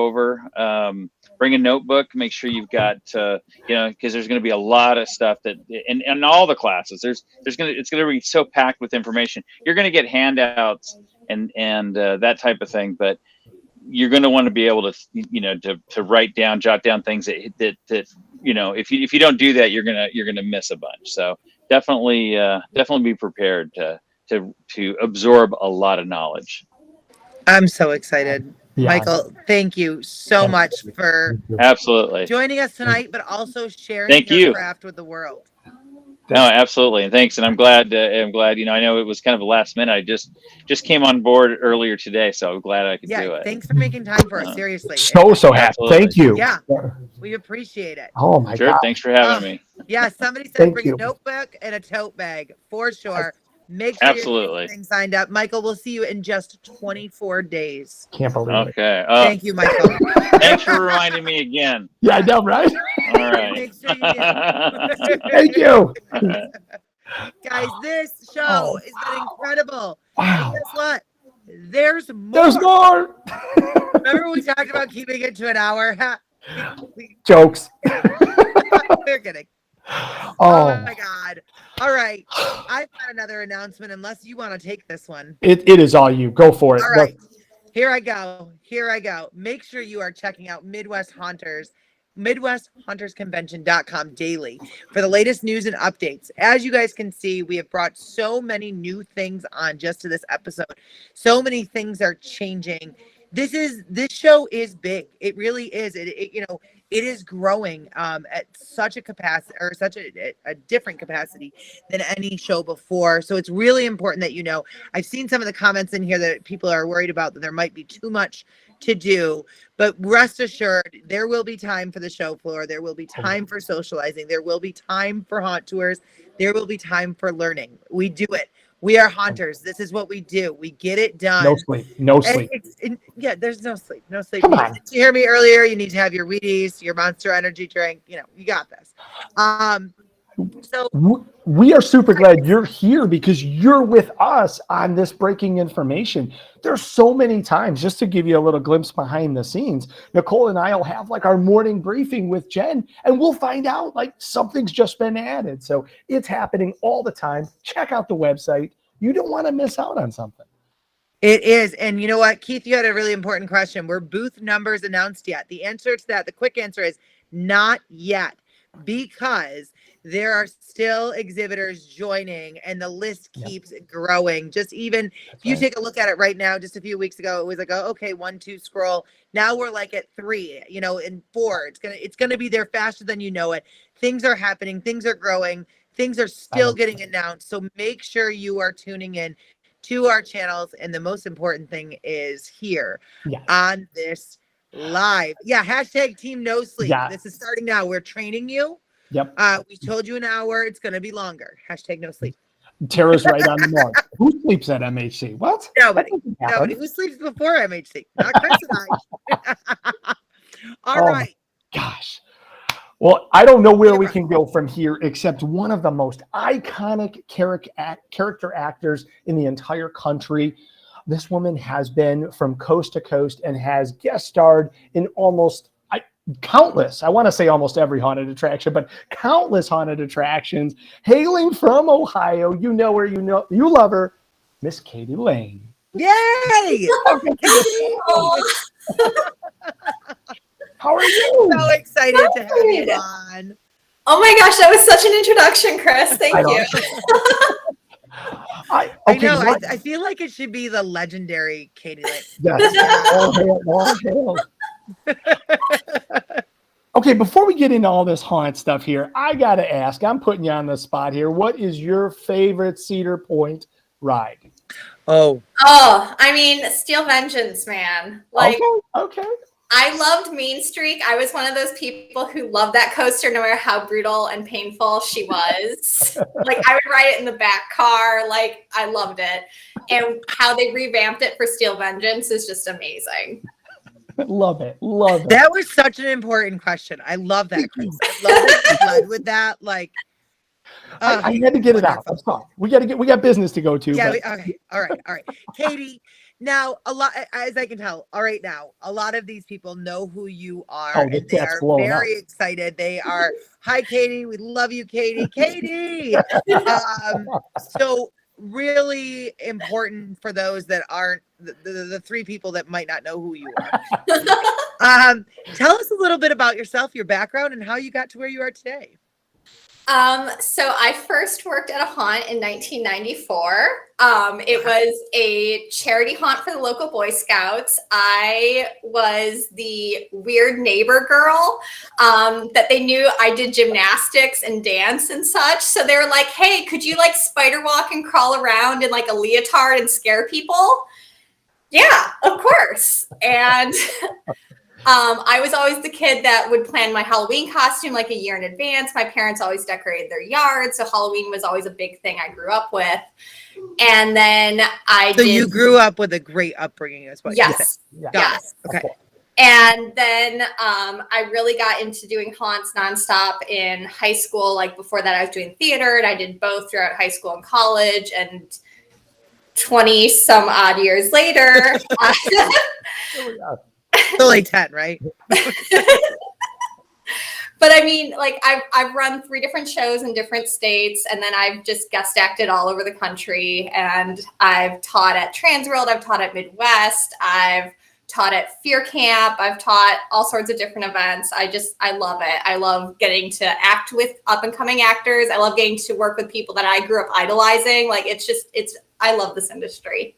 over. Bring a notebook. Make sure you've got you know, because there's going to be a lot of stuff that in all the classes. It's going to be so packed with information. You're going to get handouts and that type of thing, but you're going to want to be able to, you know, to jot down things that you know, if you don't do that, you're gonna miss a bunch. So definitely be prepared to absorb a lot of knowledge. I'm so excited. Yeah. Michael, thank you so much for Absolutely. joining us tonight, but also sharing Thank your you. craft with the world. No, absolutely, and thanks. And I'm glad. You know, I know it was kind of a last minute. I just came on board earlier today, so I'm glad I could do it. Thanks for making time for us. Seriously. So happy. Absolutely. Thank you. Yeah, we appreciate it. Oh my Sure. God. Thanks for having me. Yeah, somebody said Thank bring you. a notebook and a tote bag for sure. Make sure Absolutely. you're signed up. Michael, we'll see you in just 24 days. Can't believe it. Okay. Thank you, Michael. Thanks for reminding me again. Yeah, I know, right? All right. Make sure you do. Thank you. Guys, this show has been incredible. Wow. And guess what? There's more. There's more. Remember we talked about keeping it to an hour? Jokes. We're kidding. Oh My God. All right. I've got another announcement unless you want to take this one. it is all you. Go for it. All right. Here I go. Make sure you are checking out MidwestHuntersConvention.com daily for the latest news and updates. As you guys can see, we have brought so many new things on just to this episode. So many things are changing. This show is big. It really is. It is growing at such a capacity, or such a different capacity than any show before. So it's really important that you know. I've seen some of the comments in here that people are worried about that there might be too much to do, but rest assured, there will be time for the show floor. There will be time for socializing. There will be time for haunt tours. There will be time for learning. We do it. We are haunters. This is what we do. We get it done. No sleep. No sleep. Yeah, there's no sleep. No sleep. Come on. Did you hear me earlier? You need to have your Wheaties, your Monster Energy drink. You know, you got this. So we are super glad you're here because you're with us on this breaking information. There's so many times, just to give you a little glimpse behind the scenes, Nicole and I will have like our morning briefing with Jen and we'll find out like something's just been added. So it's happening all the time. Check out the website. You don't want to miss out on something. it is. And you know what, Keith, you had a really important question. Were booth numbers announced yet? The answer to that, the quick answer is not yet, because there are still exhibitors joining and the list keeps growing. Just even if you take a look at it right now, just a few weeks ago, it was like, oh, okay, 1, 2 scroll. Now we're like at 3, you know, and 4. It's gonna be there faster than you know it. Things are happening, things are growing, things are still getting announced. So make sure you are tuning in to our channels. And the most important thing is here on this live. Yeah, hashtag Team No Sleep. Yeah. This is starting now. We're training you. Yep. We told you an hour. It's going to be longer. Hashtag no sleep. Tara's right on the mark. Who sleeps at MHC? What? Nobody. That doesn't happen. Nobody. Who sleeps before MHC? Not Chris and I. All right. Gosh. Well, I don't know where we can go from here, except one of the most iconic character actors in the entire country. This woman has been from coast to coast and has guest starred in almost countless, I want to say almost every haunted attraction, but countless haunted attractions. Hailing from Ohio, you know her, you love her, Miss Katie Lane. Yay! How are you? So excited to have you on. Oh my gosh, that was such an introduction, Chris. Thank you. I know. I feel like it should be the legendary Katie Lane. Yes. All hail. Okay, before we get into all this haunt stuff here, I got to ask, I'm putting you on the spot here. What is your favorite Cedar Point ride? Oh, I mean, Steel Vengeance, man. Like, okay. I loved Main Streak. I was one of those people who loved that coaster no matter how brutal and painful she was. Like, I would ride it in the back car. Like, I loved it. And how they revamped it for Steel Vengeance is just amazing. Love it. That was such an important question. I love that, Chris. I love that you led with that. Like, I had to get it out. I'm sorry. We got business to go to. Yeah. Okay. All right. Katie. Now, a lot, as I can tell, all right, now, a lot of these people know who you are, and they are very excited. They are, hi, Katie, we love you, Katie. Katie! So really important for those that aren't, the three people that might not know who you are. Tell us a little bit about yourself, your background, and how you got to where you are today. So I first worked at a haunt in 1994. It was a charity haunt for the local Boy Scouts. I was the weird neighbor girl that they knew I did gymnastics and dance and such. So they were like, hey, could you like spider walk and crawl around in like a leotard and scare people? Yeah, of course. And I was always the kid that would plan my Halloween costume like a year in advance. My parents always decorated their yard, so Halloween was always a big thing I grew up with. And then you grew up with a great upbringing as well. Yes. Yes. Okay. And then I really got into doing haunts nonstop in high school. Like before that, I was doing theater, and I did both throughout high school and college. And 20 some odd years later, Still like 10, right? But I mean, like I've run 3 different shows in different states, and then I've just guest acted all over the country. And I've taught at Transworld, I've taught at Midwest, I've taught at Fear Camp, I've taught all sorts of different events. I love it. I love getting to act with up and coming actors. I love getting to work with people that I grew up idolizing. Like I love this industry.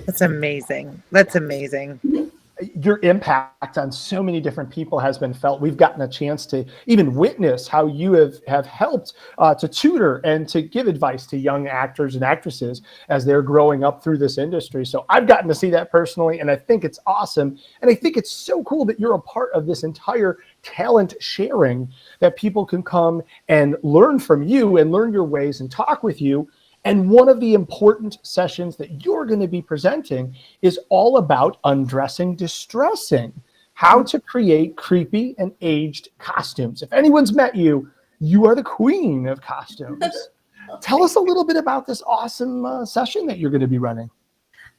That's amazing. That's amazing. Your impact on so many different people has been felt. We've gotten a chance to even witness how you have helped to tutor and to give advice to young actors and actresses as they're growing up through this industry. So I've gotten to see that personally, and I think it's awesome. And I think it's so cool that you're a part of this entire talent sharing, that people can come and learn from you and learn your ways and talk with you. And one of the important sessions that you're going to be presenting is all about undressing distressing, how to create creepy and aged costumes. If anyone's met you, you are the queen of costumes. Tell us a little bit about this awesome session that you're going to be running.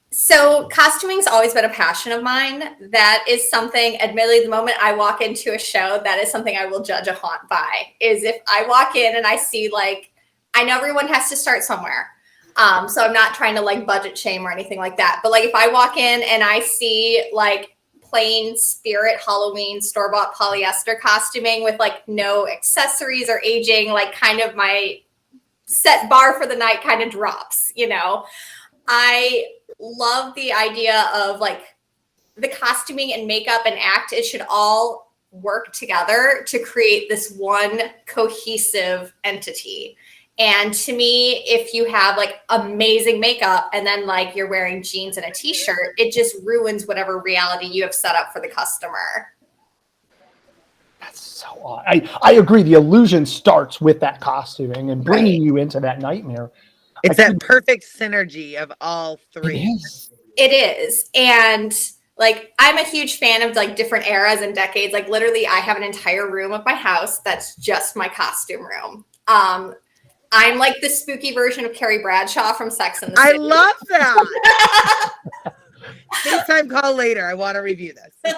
So costuming's always been a passion of mine. That is something, admittedly, the moment I walk into a show, that is something I will judge a haunt by, is if I walk in and I see like, I know everyone has to start somewhere. So I'm not trying to like budget shame or anything like that. But like if I walk in and I see like plain Spirit Halloween store-bought polyester costuming with like no accessories or aging, like kind of my set bar for the night kind of drops, you know. I love the idea of like the costuming and makeup and act. It should all work together to create this one cohesive entity. And to me, if you have like amazing makeup and then like you're wearing jeans and a t-shirt, it just ruins whatever reality you have set up for the customer. That's so odd. I agree. The illusion starts with that costuming and bringing you into that nightmare. It's that perfect synergy of all 3. It is. It is. And Like, I'm a huge fan of like different eras and decades. Like, literally, I have an entire room of my house that's just my costume room. I'm like the spooky version of Carrie Bradshaw from Sex and the City. I love that. FaceTime call later. I want to review this.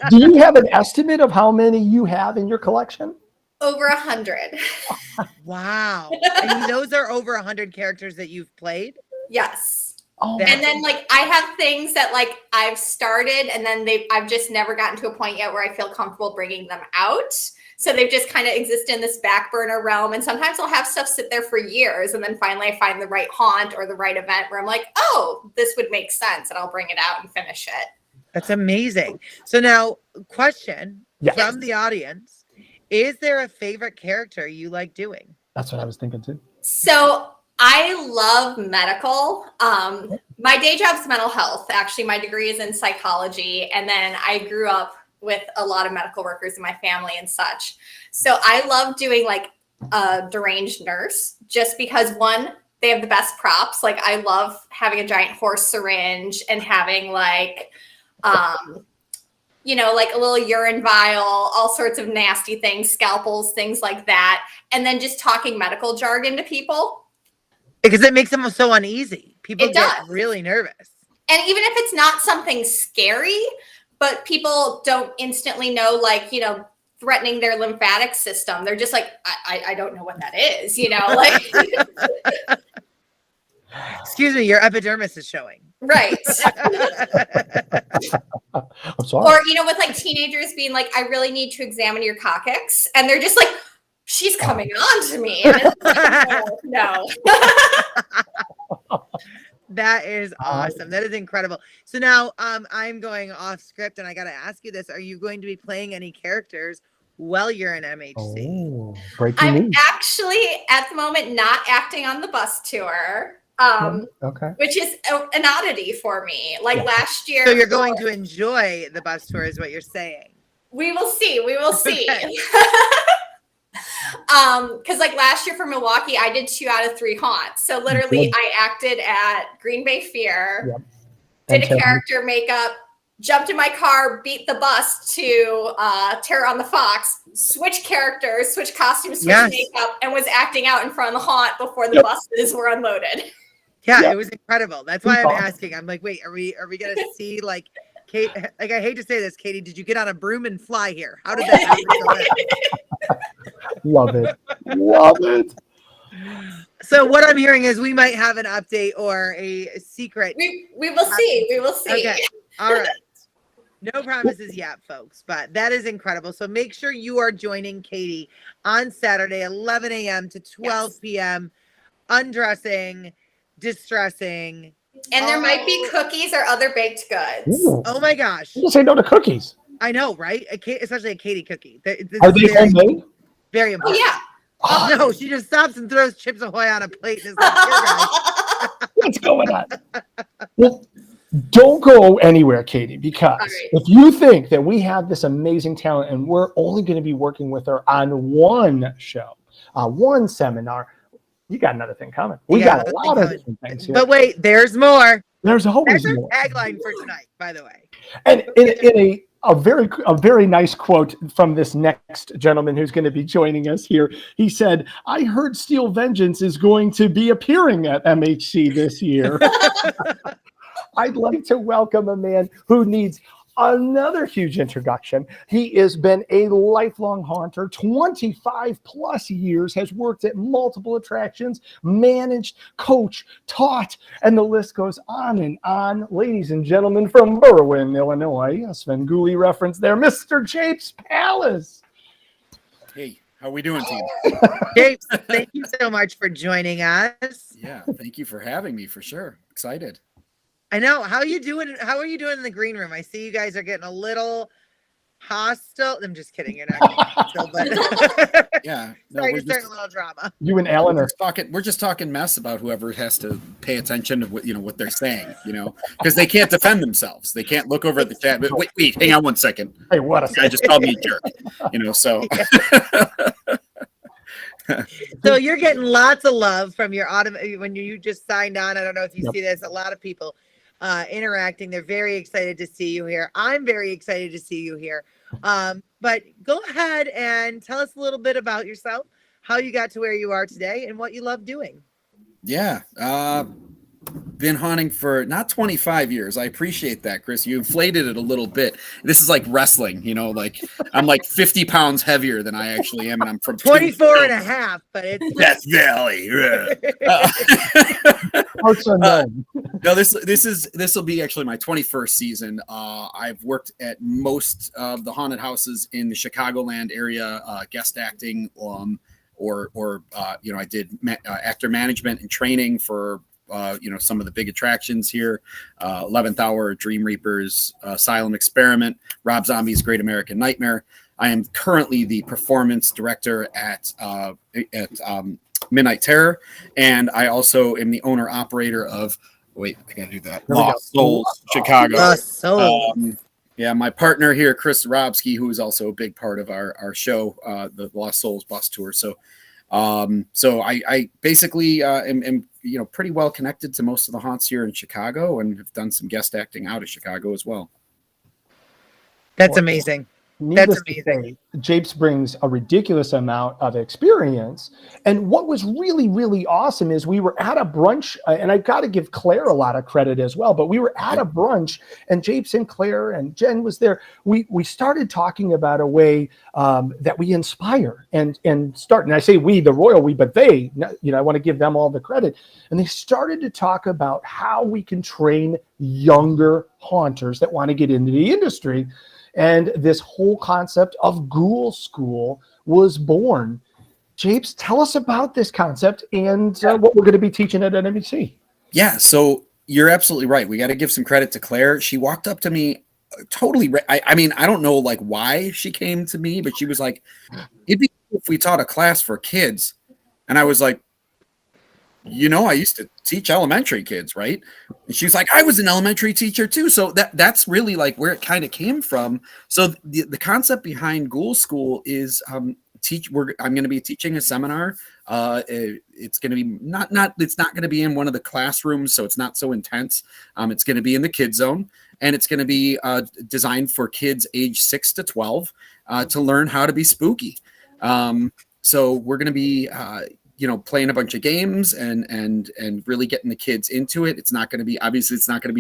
Do you have an estimate of how many you have in your collection? Over 100. Wow. And those are over 100 characters that you've played? Yes. Oh, And then like I have things that like I've started and then I've just never gotten to a point yet where I feel comfortable bringing them out. So they've just kind of existed in this back burner realm. And sometimes I'll have stuff sit there for years. And then finally I find the right haunt or the right event where I'm like, oh, this would make sense. And I'll bring it out and finish it. That's amazing. So now, question Yes. from the audience. Is there a favorite character you like doing? That's what I was thinking too. So I love medical. My day job's mental health. Actually, my degree is in psychology. And then I grew up with a lot of medical workers in my family and such. So I love doing like a deranged nurse just because one, they have the best props. Like I love having a giant horse syringe and having like, you know, like a little urine vial, all sorts of nasty things, scalpels, things like that. And then just talking medical jargon to people. Because it makes them so uneasy. People It get does. really nervous. And even if it's not something scary, but people don't instantly know, like, you know, threatening their lymphatic system. They're just like, I don't know what that is, you know, like. Excuse me, your epidermis is showing. Right. I'm sorry. Or, you know, with like teenagers being like, I really need to examine your coccyx. And they're just like, she's coming on to me. And it's like, no. That is awesome. That is incredible. So now I'm going off script and I got to ask you this. Are you going to be playing any characters while you're in MHC? Oh, breaking I'm news. actually at the moment not acting on the bus tour. Okay. Which is an oddity for me. Like Yeah. last year. So you're going to enjoy the bus tour is what you're saying. We will see. We will see. Okay. Because like last year for Milwaukee, I did 2 out of 3 haunts. So literally I acted at Green Bay Fair, did a character makeup, jumped in my car, beat the bus to Terror on the Fox, switch characters, switch costumes, switch makeup, and was acting out in front of the haunt before the buses were unloaded. Yeah, it was incredible. That's why I'm asking. I'm like, wait, are we gonna see like Kate? Like, I hate to say this, Katie, did you get on a broom and fly here? How did that happen? Love it. Love it. So what I'm hearing is we might have an update or a secret. We will see. We will see. Okay. All right. No promises yet, folks, but that is incredible. So make sure you are joining Katie on Saturday, 11 a.m. to 12 p.m. Undressing, distressing. And there might be cookies or other baked goods. Ooh. Oh my gosh. You say no to cookies. I know, right? Especially a Katie cookie. This Are is they very, homemade? very Oh, important. yeah. Oh, no, she just stops and throws Chips Ahoy on a plate and is like, here, guys. What's going on? Well, don't go anywhere, Katie, because right. if you think that we have this amazing talent and we're only going to be working with her on one show, one seminar, you got another thing coming. We got a lot of different things here. But wait, there's more. There's always That's our more. tagline for tonight, by the way. And in a very nice quote from this next gentleman who's going to be joining us here, he said, "I heard Steel Vengeance is going to be appearing at MHC this year." I'd like to welcome a man who needs another huge introduction. He has been a lifelong haunter, 25 plus years, has worked at multiple attractions, managed, coached, taught, and the list goes on and on. Ladies and gentlemen, from Berwyn, Illinois, a Svengoolie reference there, Mr. Japes Palace. Hey, how we doing, team? Japes, thank you so much for joining us. Yeah, thank you for having me, for sure. Excited. I know. How are you doing? How are you doing in the green room? I see you guys are getting a little hostile. I'm just kidding. You're not getting hostile, but Yeah. No, sorry we're to start just, a little drama. You and Alan are we're just talking mess about whoever has to pay attention to what they're saying, because they can't defend themselves. They can't look over at the chat. But wait, hang on one second. hey, what a This guy just called me a jerk. So So you're getting lots of love from your when you just signed on. I don't know if you see this. A lot of people interacting. They're very excited to see you here. I'm very excited to see you here. But go ahead and tell us a little bit about yourself, how you got to where you are today, and what you love doing. Yeah. Been haunting for not 25 years. I appreciate that, Chris. You inflated it a little bit. This is like wrestling, you know, like I'm like 50 pounds heavier than I actually am. And I'm from 24 and a half, but it's Death Valley. No, this will be actually my 21st season. I've worked at most of the haunted houses in the Chicagoland area, guest acting, or I did actor management and training for some of the big attractions here, 11th Hour, Dream Reapers, Asylum Experiment, Rob Zombie's Great American Nightmare. I am currently the performance director at Midnight Terror, and I also am the owner operator of I gotta do that. Lost Souls Chicago. Lost Souls. Yeah, my partner here, Chris Robsky, who is also a big part of our show, the Lost Souls bus tour. So I basically am pretty well connected to most of the haunts here in Chicago, and have done some guest acting out of Chicago as well. That's amazing. Needless to say, Japes brings a ridiculous amount of experience. And what was really, really awesome is we were at a brunch, and I've got to give Claire a lot of credit as well, but we were at a brunch, and Japes and Claire and Jen was there. We started talking about a way that we inspire and start. And I say we, the royal we, but they, I want to give them all the credit. And they started to talk about how we can train younger haunters that want to get into the industry. And this whole concept of Ghoul School was born. Japes, tell us about this concept and what we're going to be teaching at NMC. Yeah, so you're absolutely right. We got to give some credit to Claire. She walked up to me totally. I mean, I don't know like why she came to me, but she was like, it'd be cool if we taught a class for kids. And I was like, I used to teach elementary kids, right? And she was like, I was an elementary teacher too. So that's really like where it kind of came from. So the concept behind Ghoul School is I'm going to be teaching a seminar. It's going to be it's not going to be in one of the classrooms, so it's not so intense. It's going to be in the kid zone, and it's going to be designed for kids age 6 to 12 to learn how to be spooky. So we're going to be playing a bunch of games and really getting the kids into it. It's not going to be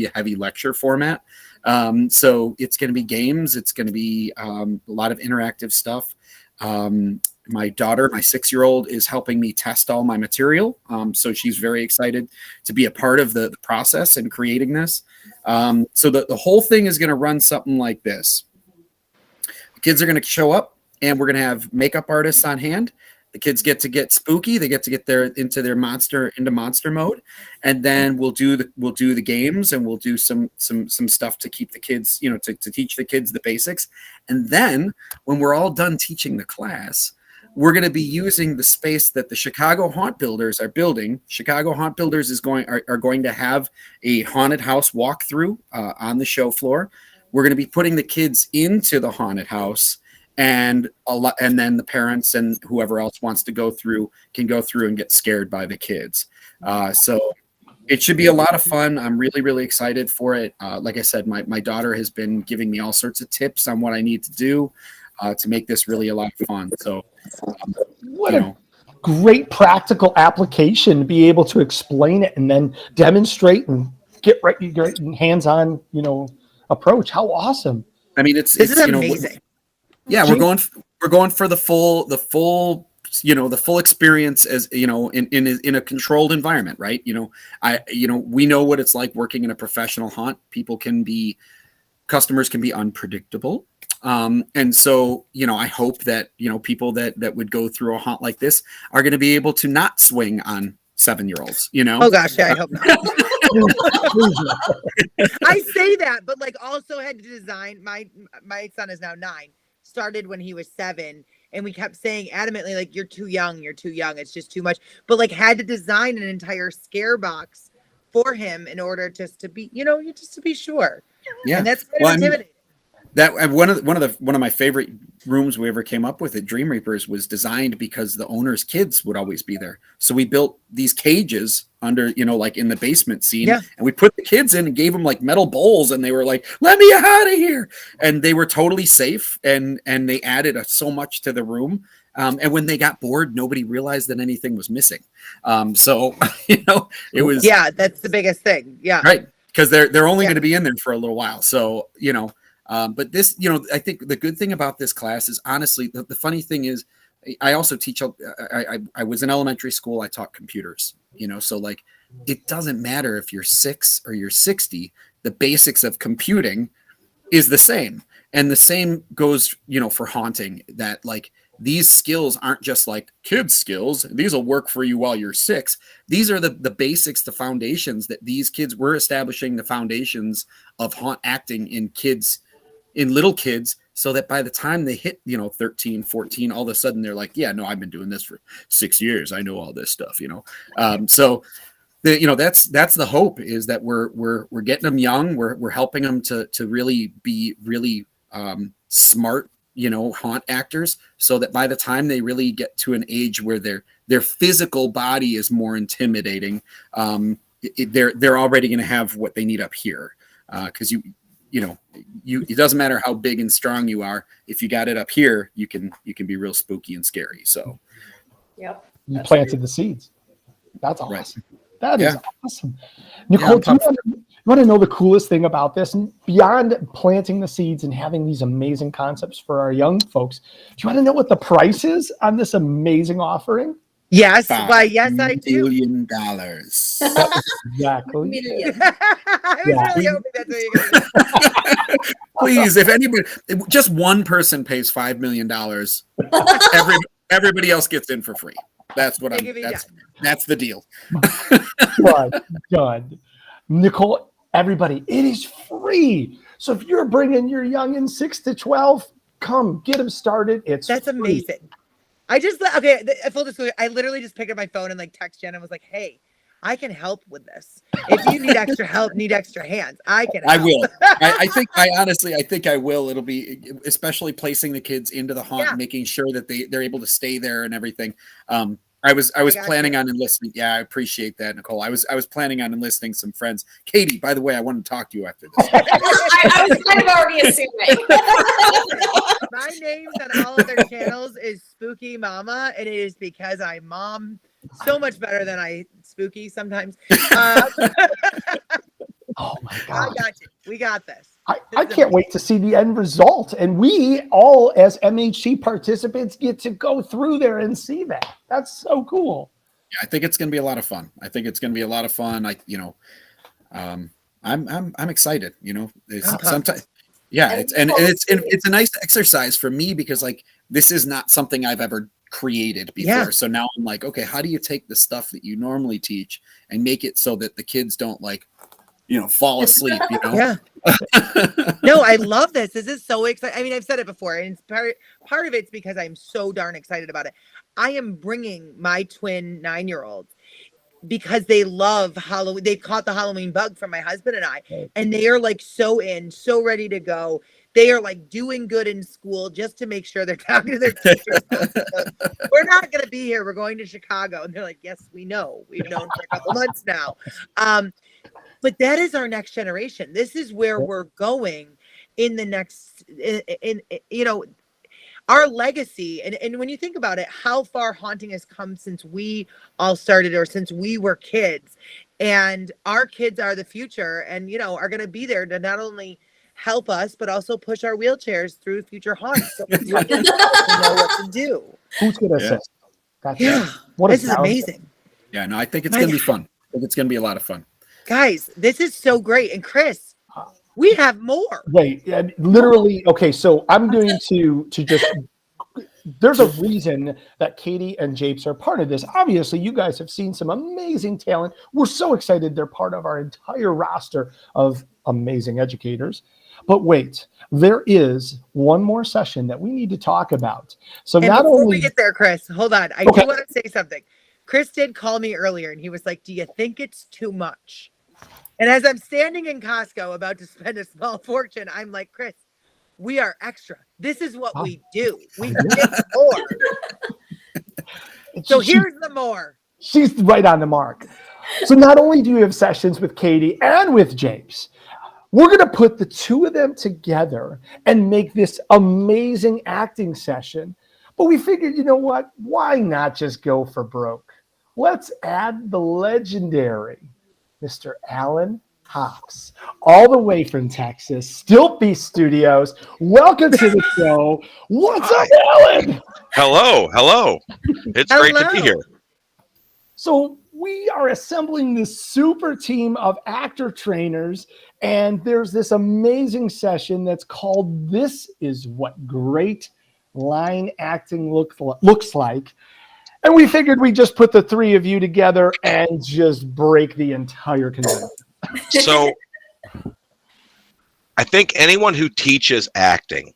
a heavy lecture format. So it's going to be games. It's going to be a lot of interactive stuff. My daughter, my 6-year-old, is helping me test all my material. So she's very excited to be a part of the process and creating this. So the whole thing is going to run something like this. The kids are going to show up, and we're going to have makeup artists on hand. The kids get to get spooky. They get to get into monster mode, and then we'll do the games, and we'll do some stuff to keep the kids, to teach the kids the basics. And then when we're all done teaching the class, we're going to be using the space that the Chicago Haunt Builders are building. Chicago Haunt Builders are going to have a haunted house walkthrough on the show floor. We're going to be putting the kids into the haunted house. And then the parents and whoever else wants to go through can go through and get scared by the kids. So it should be a lot of fun. I'm really, really excited for it. Like I said, my daughter has been giving me all sorts of tips on what I need to do to make this really a lot of fun. So what a great practical application to be able to explain it and then demonstrate and get hands-on, approach. How awesome. I mean, this is amazing. Yeah, we're going for the full experience as in a controlled environment, right? We know what it's like working in a professional haunt. Customers can be unpredictable. And so, I hope that, people that would go through a haunt like this are going to be able to not swing on 7-year-olds, Oh gosh, yeah, I hope not. I say that, but also had to design, my son is now 9. Started when he was 7, and we kept saying adamantly, you're too young, it's just too much, but had to design an entire scare box for him in order just to be, just to be sure. Yeah. And that's intimidating. That one of my favorite rooms we ever came up with at Dream Reapers was designed because the owner's kids would always be there. So we built these cages under, like in the basement scene, and we put the kids in and gave them like metal bowls, and they were like, "Let me out of here!" And they were totally safe, and they added so much to the room. And when they got bored, nobody realized that anything was missing. So it was that's the biggest thing. Yeah, right, because they're only going to be in there for a little while. So but this, I think the good thing about this class is honestly, the funny thing is I also teach, I was in elementary school. I taught computers, so like, it doesn't matter if you're 6 or you're 60, the basics of computing is the same. And the same goes, for haunting, that like these skills aren't just like kids skills. These will work for you while you're 6. These are the basics, the foundations that these kids were establishing, the foundations of haunt acting in little kids, so that by the time they hit, 13, 14, all of a sudden they're like, yeah, no, I've been doing this for 6 years. I know all this stuff, so that's the hope, is that we're getting them young. We're helping them to really be really smart, haunt actors, so that by the time they really get to an age where their physical body is more intimidating, they're already going to have what they need up here. Because it doesn't matter how big and strong you are. If you got it up here, you can be real spooky and scary. So, yep, you planted the seeds. That's awesome. Right. That is awesome. Nicole, do you want to know the coolest thing about this? Beyond planting the seeds and having these amazing concepts for our young folks, do you want to know what the price is on this amazing offering? Yes, why? Yes, I do. $1 million. Exactly. I was really hoping that's what you're going to do. Please, if anybody, just one person pays $5 million, everybody else gets in for free. That's what that's the deal. Done. Nicole, everybody, it is free. So if you're bringing your youngins 6 to 12, come get them started. That's free. Amazing. Full disclosure, I literally just picked up my phone and like text Jen and was like, hey, I can help with this. If you need extra help, need extra hands, I can help. I will. I think I will. It'll be, especially placing the kids into the haunt, making sure that they're able to stay there and everything. I was planning on enlisting. Yeah, I appreciate that, Nicole. I was planning on enlisting some friends. Katie, by the way, I want to talk to you after this. I was kind of already assuming. My name on all of their channels is Spooky Mama, and it is because I mom so much better than I spooky sometimes. Oh my God. I got you. We got this. I can't wait to see the end result. And we all, as MHC participants, get to go through there and see that. That's so cool. Yeah, I think it's going to be a lot of fun. I'm excited. Sometimes, it's a nice exercise for me, because like, this is not something I've ever created before. Yeah. So now I'm like, okay, how do you take the stuff that you normally teach and make it so that the kids don't like, fall asleep, Yeah. No, I love this. This is so exciting. I mean, I've said it before, and it's part of it's because I'm so darn excited about it. I am bringing my twin 9-year-olds because they love Halloween. They've caught the Halloween bug from my husband and I, and they are like so ready to go. They are like doing good in school just to make sure they're talking to their teachers. We're not going to be here. We're going to Chicago. And they're like, yes, we know. We've known for a couple months now. But that is our next generation. This is where we're going in the next, our legacy. And when you think about it, how far haunting has come since we all started, or since we were kids. And our kids are the future, and, are going to be there to not only help us, but also push our wheelchairs through future haunts. So we know what to do. Who's going to assist? This is amazing. Yeah, no, I think it's going to be fun. I think it's going to be a lot of fun. Guys, this is so great. And Chris, we have more. Wait, literally. Okay, so I'm going to just, there's a reason that Katie and Japes are part of this. Obviously, you guys have seen some amazing talent. We're so excited they're part of our entire roster of amazing educators. But wait, there is one more session that we need to talk about. So and not before only we get there, Chris, hold on. I do want to say something. Chris did call me earlier, and he was like, do you think it's too much? And as I'm standing in Costco about to spend a small fortune, I'm like, Chris, We are extra. This is what we do. We get more. So here's the more. She's right on the mark. So not only do you have sessions with Katie and with Japes, we're going to put the two of them together and make this amazing acting session. But we figured, you know what? Why not just go for broke? Let's add the legendary Mr. Alan Hops, all the way from Texas, Stiltbeast Studios. Welcome to the show. What's up, Alan? Hello. It's great to be here. So we are assembling this super team of actor trainers, and there's this amazing session that's called This Is What Great Line Acting Looks Like. And we figured we'd just put the three of you together and just break the entire convention. So I think anyone who teaches acting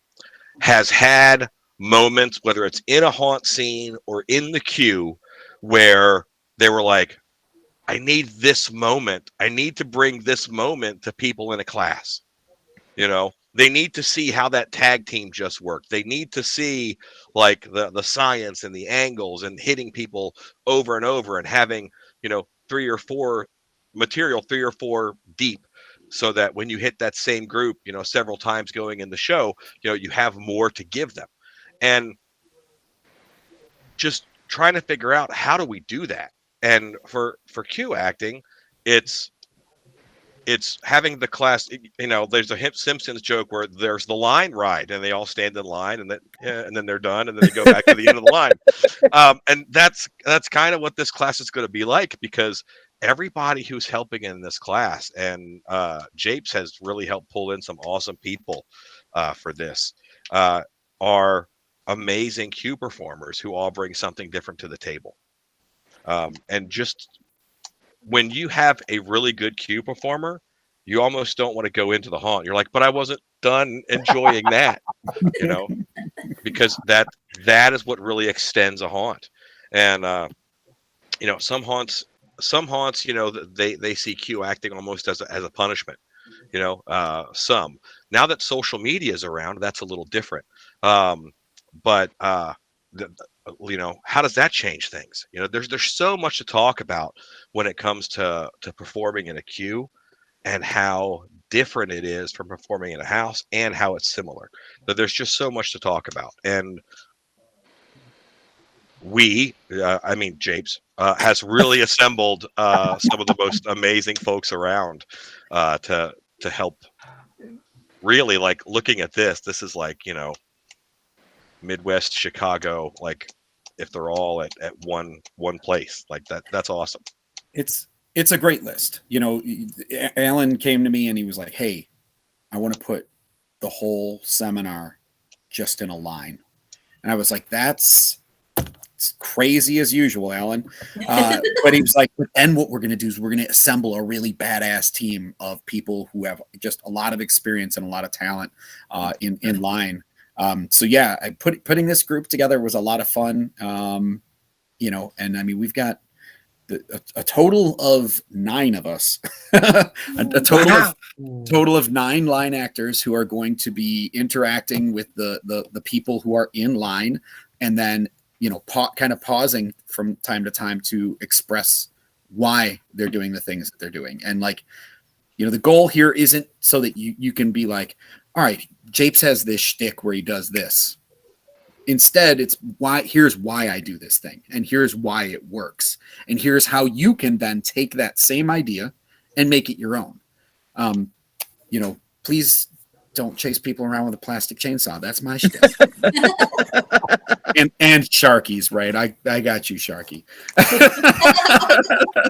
has had moments, whether it's in a haunt scene or in the queue, where they were like, I need this moment. I need to bring this moment to people in a class. You know, they need to see how that tag team just worked. They need to see like the science and the angles and hitting people over and over and having, you know, 3 or 4 deep, so that when you hit that same group, you know, several times going in the show, you know, you have more to give them. And just trying to figure out, how do we do that? And for Q acting, it's having the class, you know, there's a Simpsons joke where there's the line ride and they all stand in line and then they're done and then they go back to the end of the line. And that's kind of what this class is going to be like, because everybody who's helping in this class, and Japes has really helped pull in some awesome people for this, are amazing Q performers who all bring something different to the table. And just when you have a really good Q performer, you almost don't want to go into the haunt. You're like, but I wasn't done enjoying that, you know, because that is what really extends a haunt. And, you know, some haunts, you know, they see Q acting almost as a punishment, you know, now that social media is around, that's a little different. But you know, how does that change things? You know, there's so much to talk about when it comes to performing in a queue, and how different it is from performing in a house, and how it's similar. But there's just so much to talk about. And Japes has really assembled some of the most amazing folks around to help. Really, like, looking at this is like, you know, Midwest Chicago, like, if they're all at one place like that. That's awesome. It's a great list. You know, Alan came to me and he was like, hey, I want to put the whole seminar just in a line. And I was like, it's crazy as usual, Alan. But he was like, and what we're going to do is we're going to assemble a really badass team of people who have just a lot of experience and a lot of talent in line. So yeah, putting this group together was a lot of fun. You know, and I mean, we've got a total of 9 of us, a total of 9 line actors who are going to be interacting with the people who are in line, and then, you know, kind of pausing from time to time to express why they're doing the things that they're doing. And, like, you know, the goal here isn't so that you can be like, all right, Japes has this shtick where he does this. Instead, it's here's why I do this thing, and here's why it works, and here's how you can then take that same idea and make it your own. You know, please don't chase people around with a plastic chainsaw. That's my shtick. and Sharky's, right? I got you, Sharky.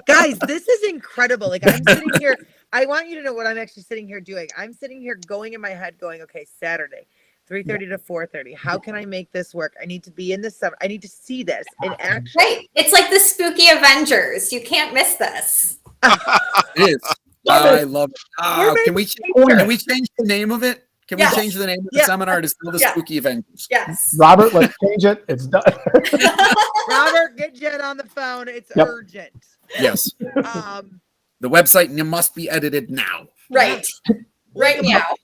Guys, this is incredible. Like, I'm sitting here. I want you to know what I'm actually sitting here doing. I'm sitting here going in my head going, okay, Saturday, 3:30 to 4:30. How can I make this work? I need to be in the summer. I need to see this in action. Right. It's like the spooky Avengers. You can't miss this. It is. I love it. Can we change the name of it? Can we change the name of the seminar to still the Spooky Avengers? Yes. Robert, let's change it. It's done. Robert, get Jen on the phone. It's urgent. Yes. The website must be edited now. Right. Right now.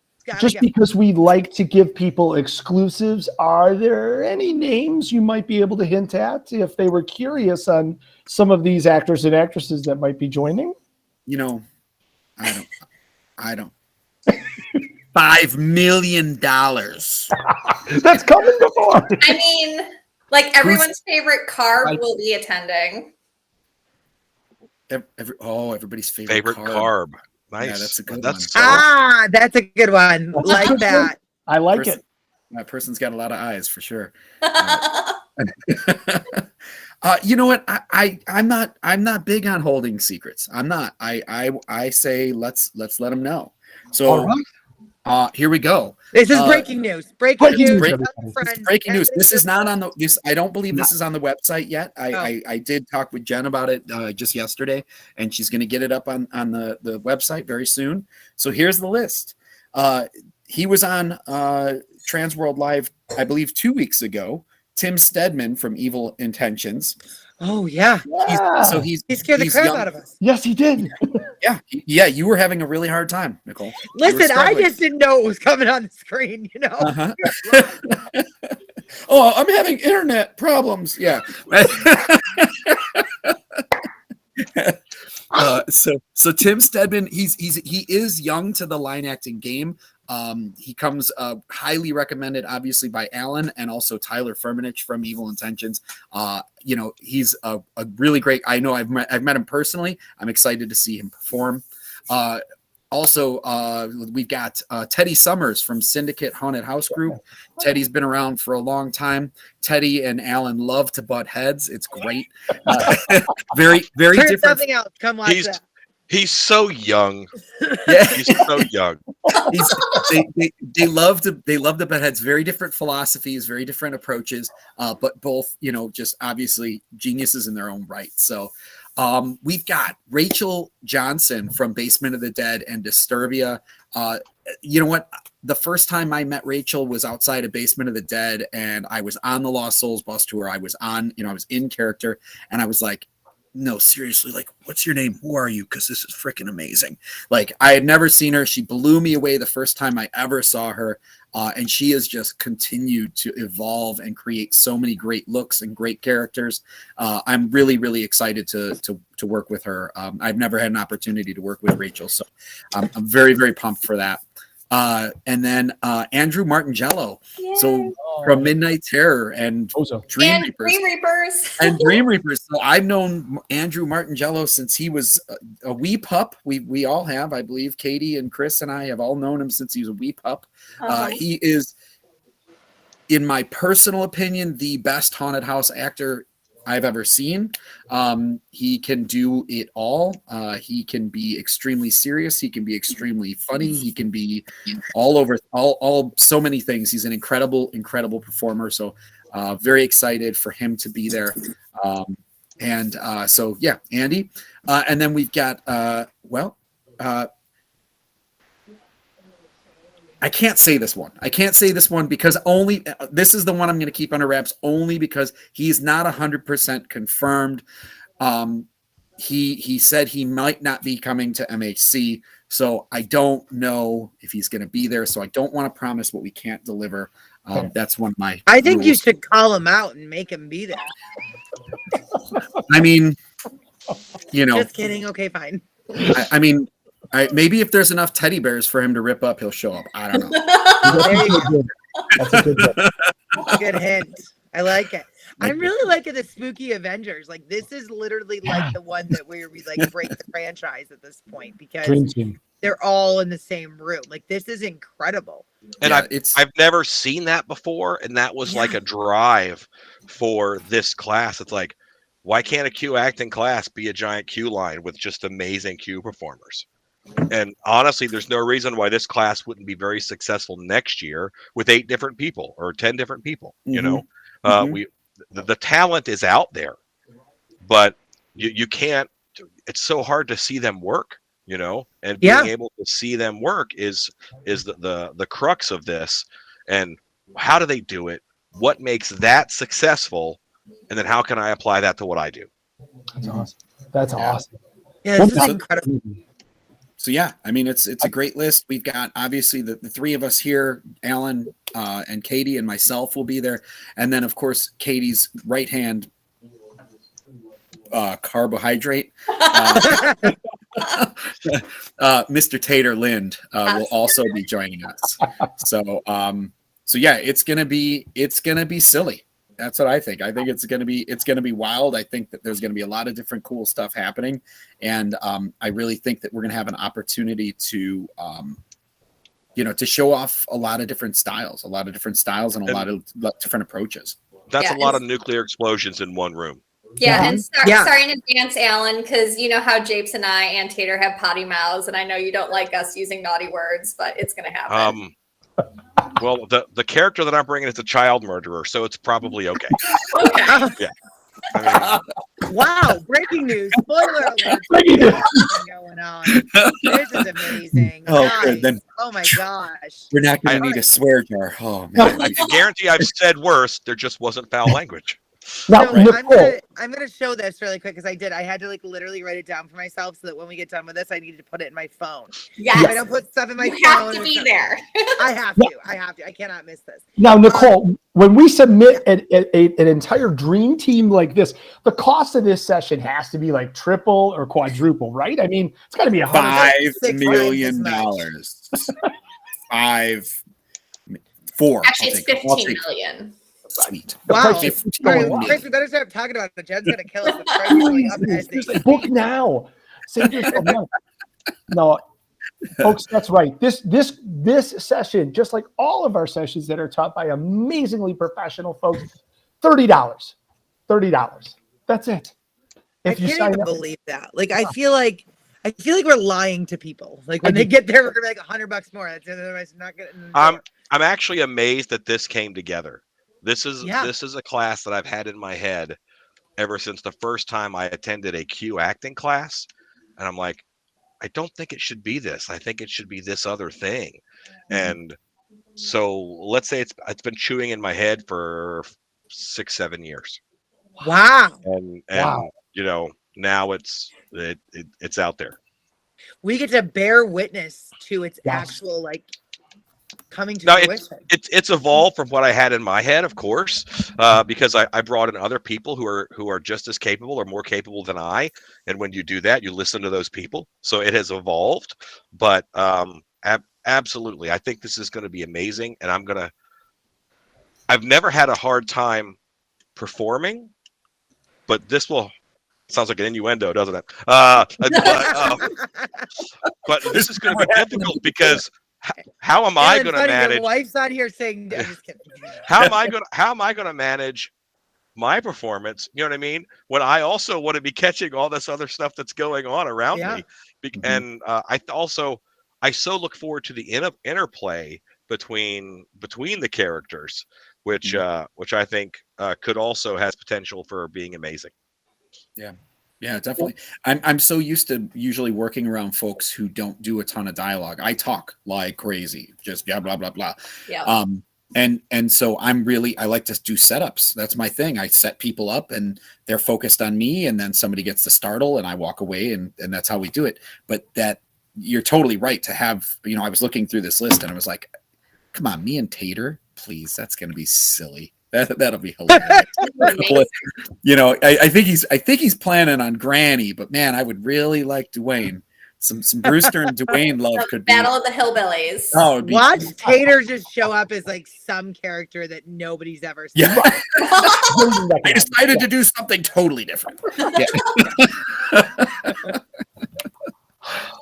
just because we like to give people exclusives, are there any names you might be able to hint at if they were curious on some of these actors and actresses that might be joining? You know, I don't. $5 million. That's coming before. I mean, like everyone's favorite carb will be attending. Everybody's favorite carb. Nice. Yeah, that's a good one. That's a good one. Like that. I like it. That person's got a lot of eyes for sure. You know what? I'm not big on holding secrets. I'm not. I say let's let them know. So here we go. This is breaking news. Breaking news. Breaking news. This is not on the. I don't believe this is on the website yet. I did talk with Jen about it just yesterday, and she's going to get it up on the website very soon. So here's the list. He was on Transworld Live, I believe, 2 weeks ago. Tim Stedman from Evil Intentions. Oh yeah. He scared the crap out of us. Yes, he did. Yeah. You were having a really hard time, Nicole. Listen, I just didn't know it was coming on the screen. You know. Uh-huh. Oh, I'm having internet problems. Yeah. So Tim Stedman, he is young to the line acting game. He comes highly recommended, obviously, by Alan and also Tyler Firmenich from Evil Intentions. He's a really great. I know I've met him personally. I'm excited to see him perform. Also, we've got Teddy Summers from Syndicate Haunted House Group. Teddy's been around for a long time. Teddy and Alan love to butt heads. It's great. Very different. Something else. Come watch that. He's so young. Yeah, he's so young. They love to butt heads. Very different philosophies, very different approaches, but both, just obviously geniuses in their own right. So we've got Rachel Johnson from Basement of the Dead and Disturbia. You know what? The first time I met Rachel was outside of Basement of the Dead, and I was on the Lost Souls bus tour. I was on, I was in character, and I was like, no, seriously, like, what's your name? Who are you? Because this is freaking amazing. Like, I had never seen her. She blew me away the first time I ever saw her. And she has just continued to evolve and create so many great looks and great characters. I'm really, really excited to work with her. I've never had an opportunity to work with Rachel, so I'm very, very pumped for that. And then Andrew Martingello, so from Midnight Terror and Dream Reapers. And Dream Reapers. So I've known Andrew Martingello since he was a wee pup. We all have, I believe. Katie and Chris and I have all known him since he was a wee pup. He is, in my personal opinion, the best haunted house actor I've ever seen. He can do it all. He can be extremely serious. He can be extremely funny. He can be all over, all so many things. He's an incredible performer. So very excited for him to be there. So yeah, Andy. And then we've got, I can't say this one. Because this is the one I'm going to keep under wraps only because he's not 100% confirmed. He said he might not be coming to MHC, so I don't know if he's going to be there. So I don't want to promise what we can't deliver. That's one of my. I think rules. You should call him out and make him be there. I mean, Just kidding. Okay, fine. I mean. Maybe if there's enough teddy bears for him to rip up, he'll show up. I don't know. That's a good hint. I like it. I'm really liking the Spooky Avengers. Like, this is literally like the one that we like break the franchise at this point because they're all in the same room. Like, this is incredible. And I've never seen that before, and that was like a drive for this class. It's like, why can't a Q acting class be a giant Q line with just amazing Q performers? And honestly, there's no reason why this class wouldn't be very successful next year with 8 different people or 10 different people. The talent is out there, but you can't. It's so hard to see them work, and being able to see them work is the crux of this. And how do they do it? What makes that successful? And then how can I apply that to what I do? That's awesome. That's awesome. Yeah, this is incredible. yeah, I mean, it's a great list. We've got obviously the three of us here, Alan and Katie and myself will be there. And then of course, Katie's right hand carbohydrate. Mr. Tater Lind will also be joining us. So yeah, it's gonna be silly. That's what I think. I think it's gonna be wild. I think that there's gonna be a lot of different cool stuff happening, and I really think that we're gonna have an opportunity to to show off a lot of different styles and a lot of different approaches. That's a lot of nuclear explosions in one room. Yeah, and sorry in advance, Alan, because you know how Japes and I and Tater have potty mouths, and I know you don't like us using naughty words, but it's going to happen. Well, the character that I'm bringing is a child murderer, so it's probably okay. Okay. Yeah. I mean, wow! Breaking news! Spoiler alert! What's going on? This is amazing. Oh my gosh! We're not going to need a swear jar. Oh man! I can guarantee I've said worse. There just wasn't foul language. Now, I'm gonna show this really quick because I had to literally write it down for myself so that when we get done with this, I needed to put it in my phone. Yes. If I don't put stuff in my phone. You have to be there. I have to. I cannot miss this. Now, Nicole, when we submit an entire dream team like this, the cost of this session has to be like triple or quadruple, right? I mean, it's got to be $5 million. Four. Actually, it's 15 million. Sweet. Wow. Chris, we better start talking about it. Jen's going to kill us with price going up as they book now. Save yourself money. No, folks, that's right. This session, just like all of our sessions that are taught by amazingly professional folks, $30. $30. That's it. I can't even believe that. I feel like we're lying to people. Like when they get there, we're gonna be like $100 more. That's otherwise not getting. I'm actually amazed that this came together. This is a class that I've had in my head ever since the first time I attended a Q acting class, and I'm like, I don't think it should be this. I think it should be this other thing. And so let's say it's been chewing in my head for 6-7 years. Wow. And now it's out there. We get to bear witness to its actual coming to fruition. It's evolved from what I had in my head, of course, because I brought in other people who are just as capable or more capable than I. And when you do that, you listen to those people. So it has evolved, but absolutely, I think this is going to be amazing. And I've never had a hard time performing, but this will. Sounds like an innuendo, doesn't it? But this is going to be difficult because. How am I going to manage? Your wife's out here saying, I'm just kidding. How am I going to manage my performance? You know what I mean? When I also want to be catching all this other stuff that's going on around me, and I so look forward to the interplay between the characters, which I think could also has potential for being amazing. Yeah. Yeah, definitely. I'm so used to usually working around folks who don't do a ton of dialogue. I talk like crazy, just blah blah blah blah. Yeah. And so I like to do setups. That's my thing. I set people up and they're focused on me, and then somebody gets the startle and I walk away, and that's how we do it. But that you're totally right to have. I was looking through this list and I was like, come on, me and Tater, please. That's going to be silly. That'll be hilarious. I think he's planning on Granny, but man, I would really like Dwayne. Some Brewster and Dwayne love could be Battle of the Hillbillies. Oh, watch Tater just show up as some character that nobody's ever seen. Yeah. I decided to do something totally different.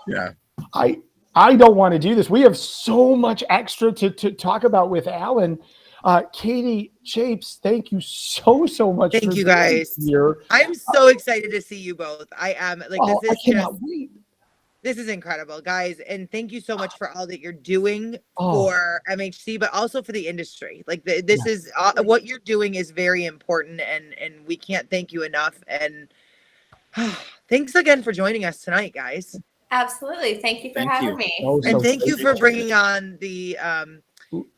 Yeah. I don't want to do this. We have so much extra to talk about with Alan. Katie, Japes, thank you so much. Thank you guys. Here. I'm so excited to see you both. I am I cannot wait. This is incredible, guys. And thank you so much for all that you're doing for MHC, but also for the industry. This is what you're doing is very important, and we can't thank you enough. And thanks again for joining us tonight, guys. Absolutely. Thank you for having me. And thank you for bringing on the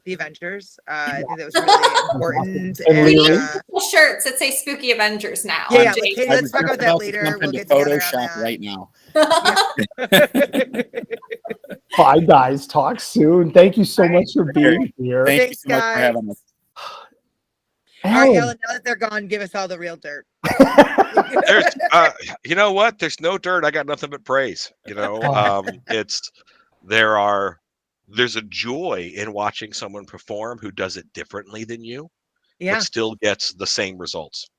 the Avengers. I think that was really important. And We Leland? need shirts that say Spooky Avengers now. Yeah, Jake. Katie, let's talk about that later. We'll get together on Photoshop that. right now. Bye, guys. Talk soon. Thank you so much for being here. Thank you Thanks, so much for guys. having us. All right, Alan. Ellen, now that they're gone, give us all the real dirt. There's, you know what? There's no dirt. I got nothing but praise. You know, there's a joy in watching someone perform who does it differently than you, Yeah. but still gets the same results.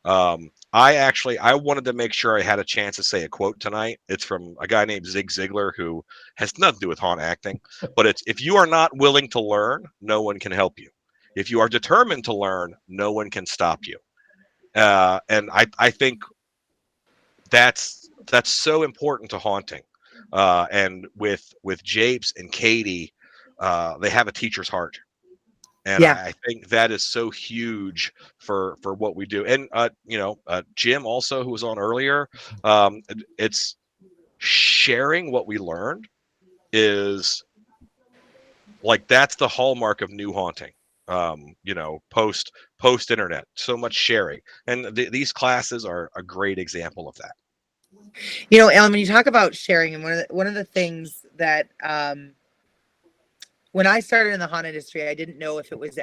I wanted to make sure I had a chance to say a quote tonight. It's from a guy named Zig Ziglar, who has nothing to do with haunt acting, but it's, if you are not willing to learn, no one can help you. If you are determined to learn, no one can stop you. And I think that's so important to haunting. And with Japes and Katie, they have a teacher's heart. And Yeah. I think that is so huge for what we do. And Jim also, who was on earlier, it's sharing what we learned is like, that's the hallmark of new haunting. Post internet, so much sharing, and these classes are a great example of that. You know, Ellen, when you talk about sharing, and one of the things that when I started in the haunt industry, I didn't know if it was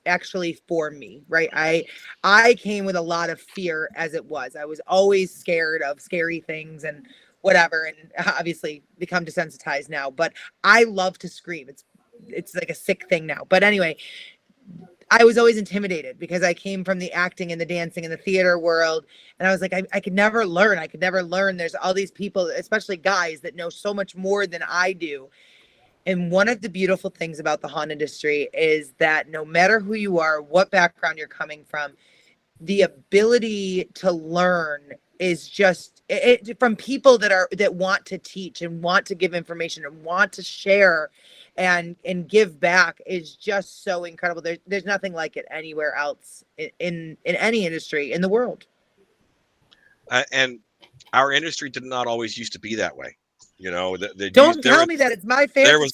actually for me, right? I came with a lot of fear as it was. I was always scared of scary things and whatever, and obviously become desensitized now. But I love to scream. It's like a sick thing now. But anyway, I was always intimidated because I came from the acting and the dancing and the theater world. And I was like, I could never learn. I could never learn. There's all these people, especially guys, that know so much more than I do. And one of the beautiful things about the haunt industry is that no matter who you are, what background you're coming from, the ability to learn is just from people that want to teach and want to give information and want to share and give back is just so incredible. There's nothing like it anywhere else in any industry in the world. And our industry did not always used to be that way. You know, don't tell me that. It's my favorite.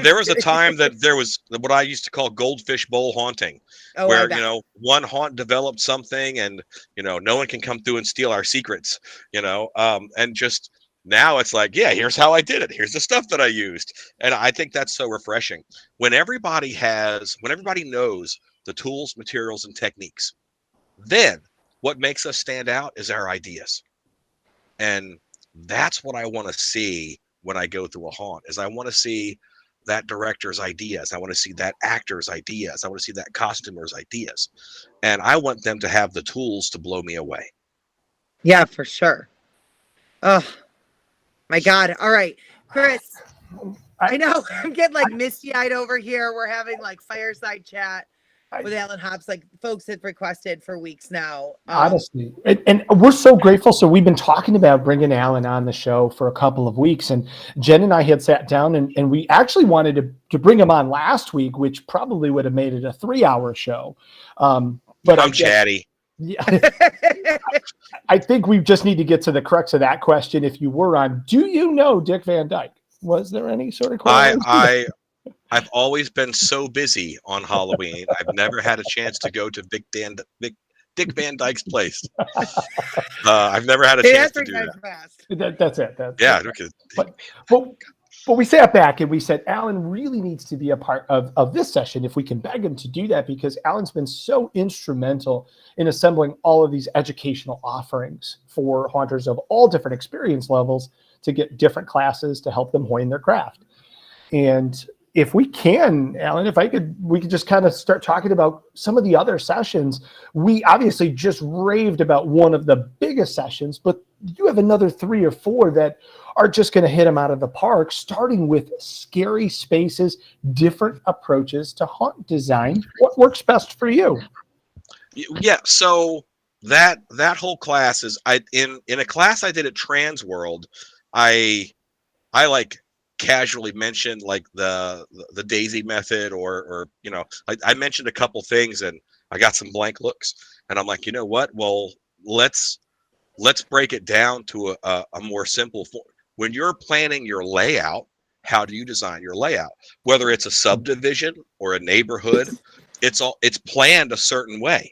There was a time that there was what I used to call goldfish bowl haunting, where one haunt developed something, and no one can come through and steal our secrets. And just now it's like, yeah, here's how I did it. Here's the stuff that I used, and I think that's so refreshing when everybody knows the tools, materials, and techniques. Then what makes us stand out is our ideas, and that's what I want to see when I go through a haunt. Is I want to see that director's ideas. I want to see that actor's ideas. I want to see that costumer's ideas, and I want them to have the tools to blow me away. Yeah, for sure. Oh my God! All right, Chris. I know I'm getting like misty-eyed over here. We're having like fireside chat with Alan Hobbs, like folks have requested for weeks now. Honestly, and we're so grateful. So we've been talking about bringing Alan on the show for a couple of weeks, and Jen and I had sat down and we actually wanted to bring him on last week, which probably would have made it a 3-hour show. But I'm chatty. Yeah, I think we just need to get to the crux of that question. If you were on, do you know Dick Van Dyke? Was there any sort of question? I've always been so busy on Halloween. I've never had a chance to go to Dick Van Dyke's place. I've never had a chance to do that. That's it. Yeah. Okay. But we sat back and we said, Alan really needs to be a part of this session if we can beg him to do that, because Alan's been so instrumental in assembling all of these educational offerings for haunters of all different experience levels to get different classes to help them hone their craft. And if we can, Alan, we could just kind of start talking about some of the other sessions. We obviously just raved about one of the biggest sessions, but you have another 3 or 4 that are just going to hit them out of the park, starting with scary spaces, different approaches to haunt design. What works best for you? Yeah. So that whole class is in a class I did at Trans World. I like casually mentioned like the Daisy method, or I mentioned a couple things and I got some blank looks, and I'm like, you know what? Well, let's break it down to a more simple form. When you're planning your layout, how do you design your layout? Whether it's a subdivision or a neighborhood, it's planned a certain way.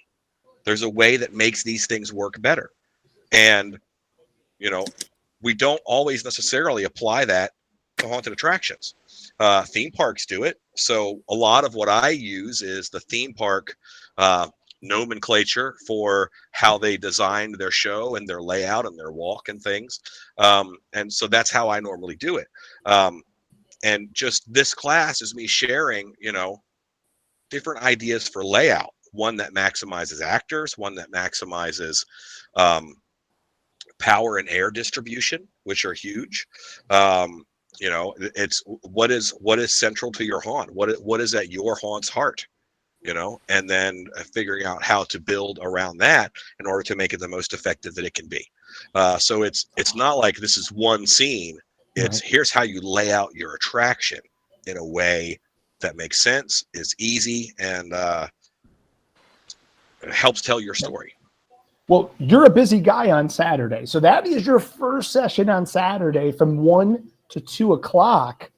There's a way that makes these things work better. And, you know, we don't always necessarily apply that to haunted attractions. Theme parks do it. So a lot of what I use is the theme park nomenclature for how they designed their show and their layout and their walk and things. And so that's how I normally do it. And just this class is me sharing, you know, different ideas for layout. One that maximizes actors, one that maximizes power and air distribution, which are huge. You know, it's what is central to your haunt? What is at your haunt's heart? You know, and then figuring out how to build around that in order to make it the most effective that it can be. So it's not like this is one scene. It's here's how you lay out your attraction in a way that makes sense, is easy, and helps tell your story. Well, you're a busy guy on Saturday. So that is your first session on Saturday from 1 to 2 o'clock.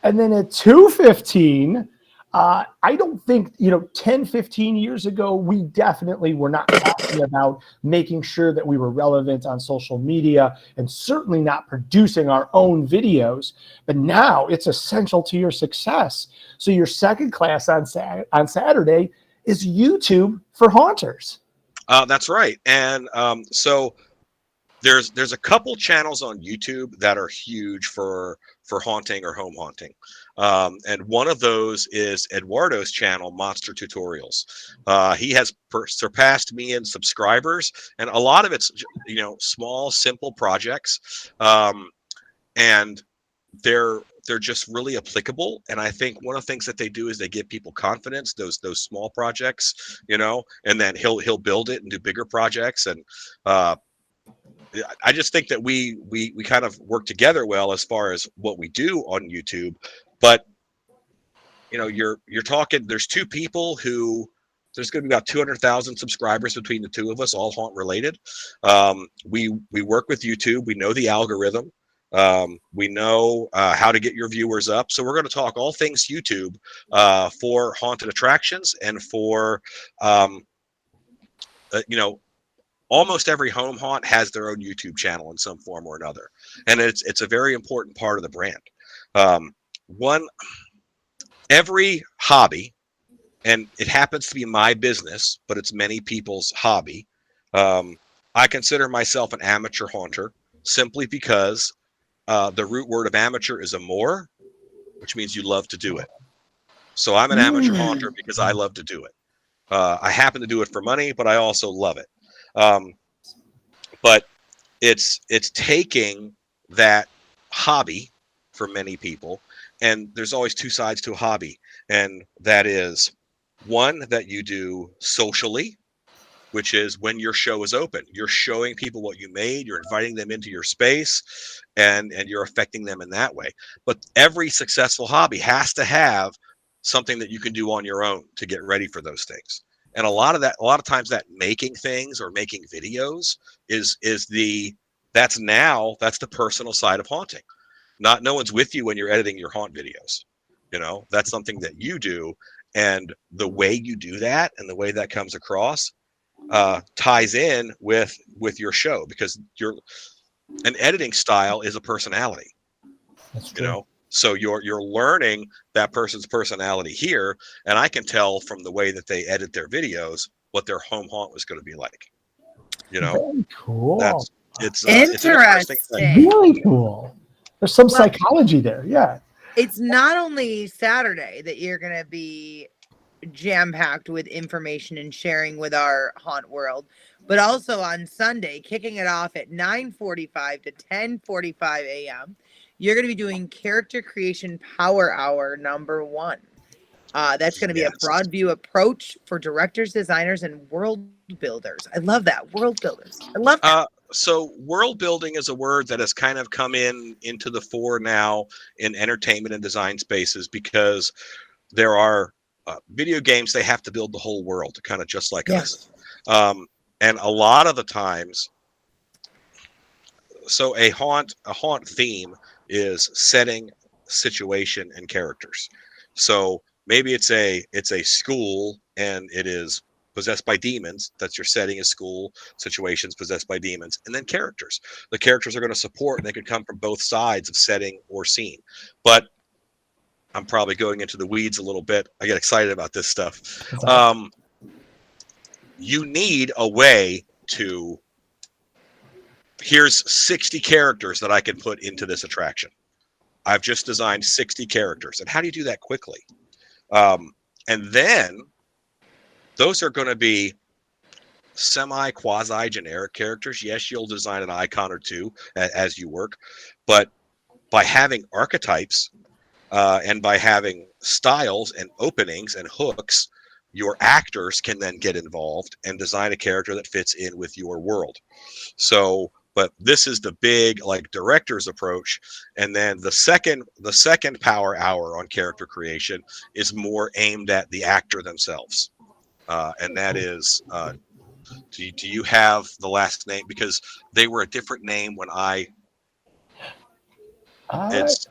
And then at 2:15, I don't think, 10, 15 years ago, we definitely were not talking about making sure that we were relevant on social media and certainly not producing our own videos. But now it's essential to your success. So your second class on Saturday is YouTube for haunters. That's right. And so there's a couple channels on YouTube that are huge for haunting or home haunting. And one of those is Eduardo's channel, Monster Tutorials. He has surpassed me in subscribers, and a lot of it's, small, simple projects. And they're just really applicable. And I think one of the things that they do is they give people confidence, those small projects, and then he'll build it and do bigger projects. And I just think that we kind of work together well as far as what we do on YouTube. But you're talking, there's two people who, there's going to be about 200,000 subscribers between the two of us, all haunt related. We work with YouTube. We know the algorithm. We know how to get your viewers up. So we're going to talk all things YouTube for haunted attractions and for almost every home haunt has their own YouTube channel in some form or another. And it's a very important part of the brand. Every hobby, and it happens to be my business, but it's many people's hobby. I consider myself an amateur haunter simply because the root word of amateur is amor, which means you love to do it. So I'm an amateur haunter because I love to do it. I happen to do it for money, but I also love it. But it's taking that hobby for many people, and there's always two sides to a hobby, and that is one that you do socially, which is when your show is open, you're showing people what you made, you're inviting them into your space, and you're affecting them in that way. But every successful hobby has to have something that you can do on your own to get ready for those things. And a lot of times that making things or making videos that's the personal side of haunting. No one's with you when you're editing your haunt videos. That's something that you do. And the way you do that and the way that comes across ties in with your show, because an editing style is a personality. That's true. So you're learning that person's personality here, and I can tell from the way that they edit their videos what their home haunt was going to be like. Very cool. It's an interesting thing. Really cool. There's some psychology there. Yeah. It's not only Saturday that you're going to be jam-packed with information and sharing with our haunt world, but also on Sunday, kicking it off at 9:45 to 10:45 a.m. You're going to be doing Character Creation Power Hour #1. That's going to be a broad view approach for directors, designers, and world builders. I love that. World builders. I love that. So world building is a word that has kind of come into the fore now in entertainment and design spaces, because there are video games, they have to build the whole world, kind of just like us. And a lot of the times, so a haunt theme is setting situation and characters. So maybe it's a school and it is possessed by demons. That's your setting, is school situations possessed by demons, and then characters. The characters are going to support, and they could come from both sides of setting or scene. But I'm probably going into the weeds a little bit. I get excited about this stuff. You need a way to, here's 60 characters that I can put into this attraction. I've just designed 60 characters. And how do you do that quickly? And then those are going to be quasi generic characters. Yes, you'll design an icon or two as you work, but by having archetypes and by having styles and openings and hooks, your actors can then get involved and design a character that fits in with your world. So, but this is the big like director's approach. And then the second power hour on character creation is more aimed at the actor themselves. And that is, do you have the last name? Because they were a different name when it's,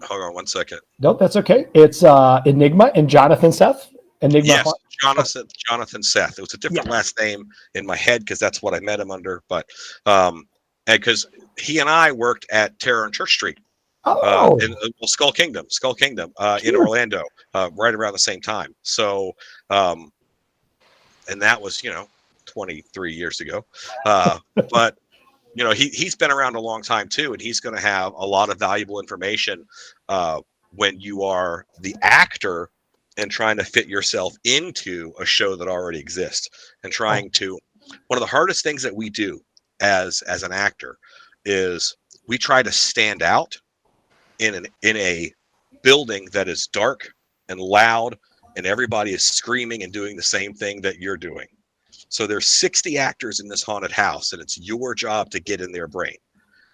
hold on one second. Nope, that's okay. It's Enigma and Jonathan Seth. Enigma. Yes, Jonathan Seth. It was a different last name in my head because that's what I met him under. But because he and I worked at Terror on Church Street, in Skull Kingdom, in Orlando, right around the same time. So, and that was 23 years ago. But he's been around a long time too, and he's going to have a lot of valuable information when you are the actor and trying to fit yourself into a show that already exists, and trying to, one of the hardest things that we do as an actor is we try to stand out in a building that is dark and loud and everybody is screaming and doing the same thing that you're doing. So there's 60 actors in this haunted house, and it's your job to get in their brain.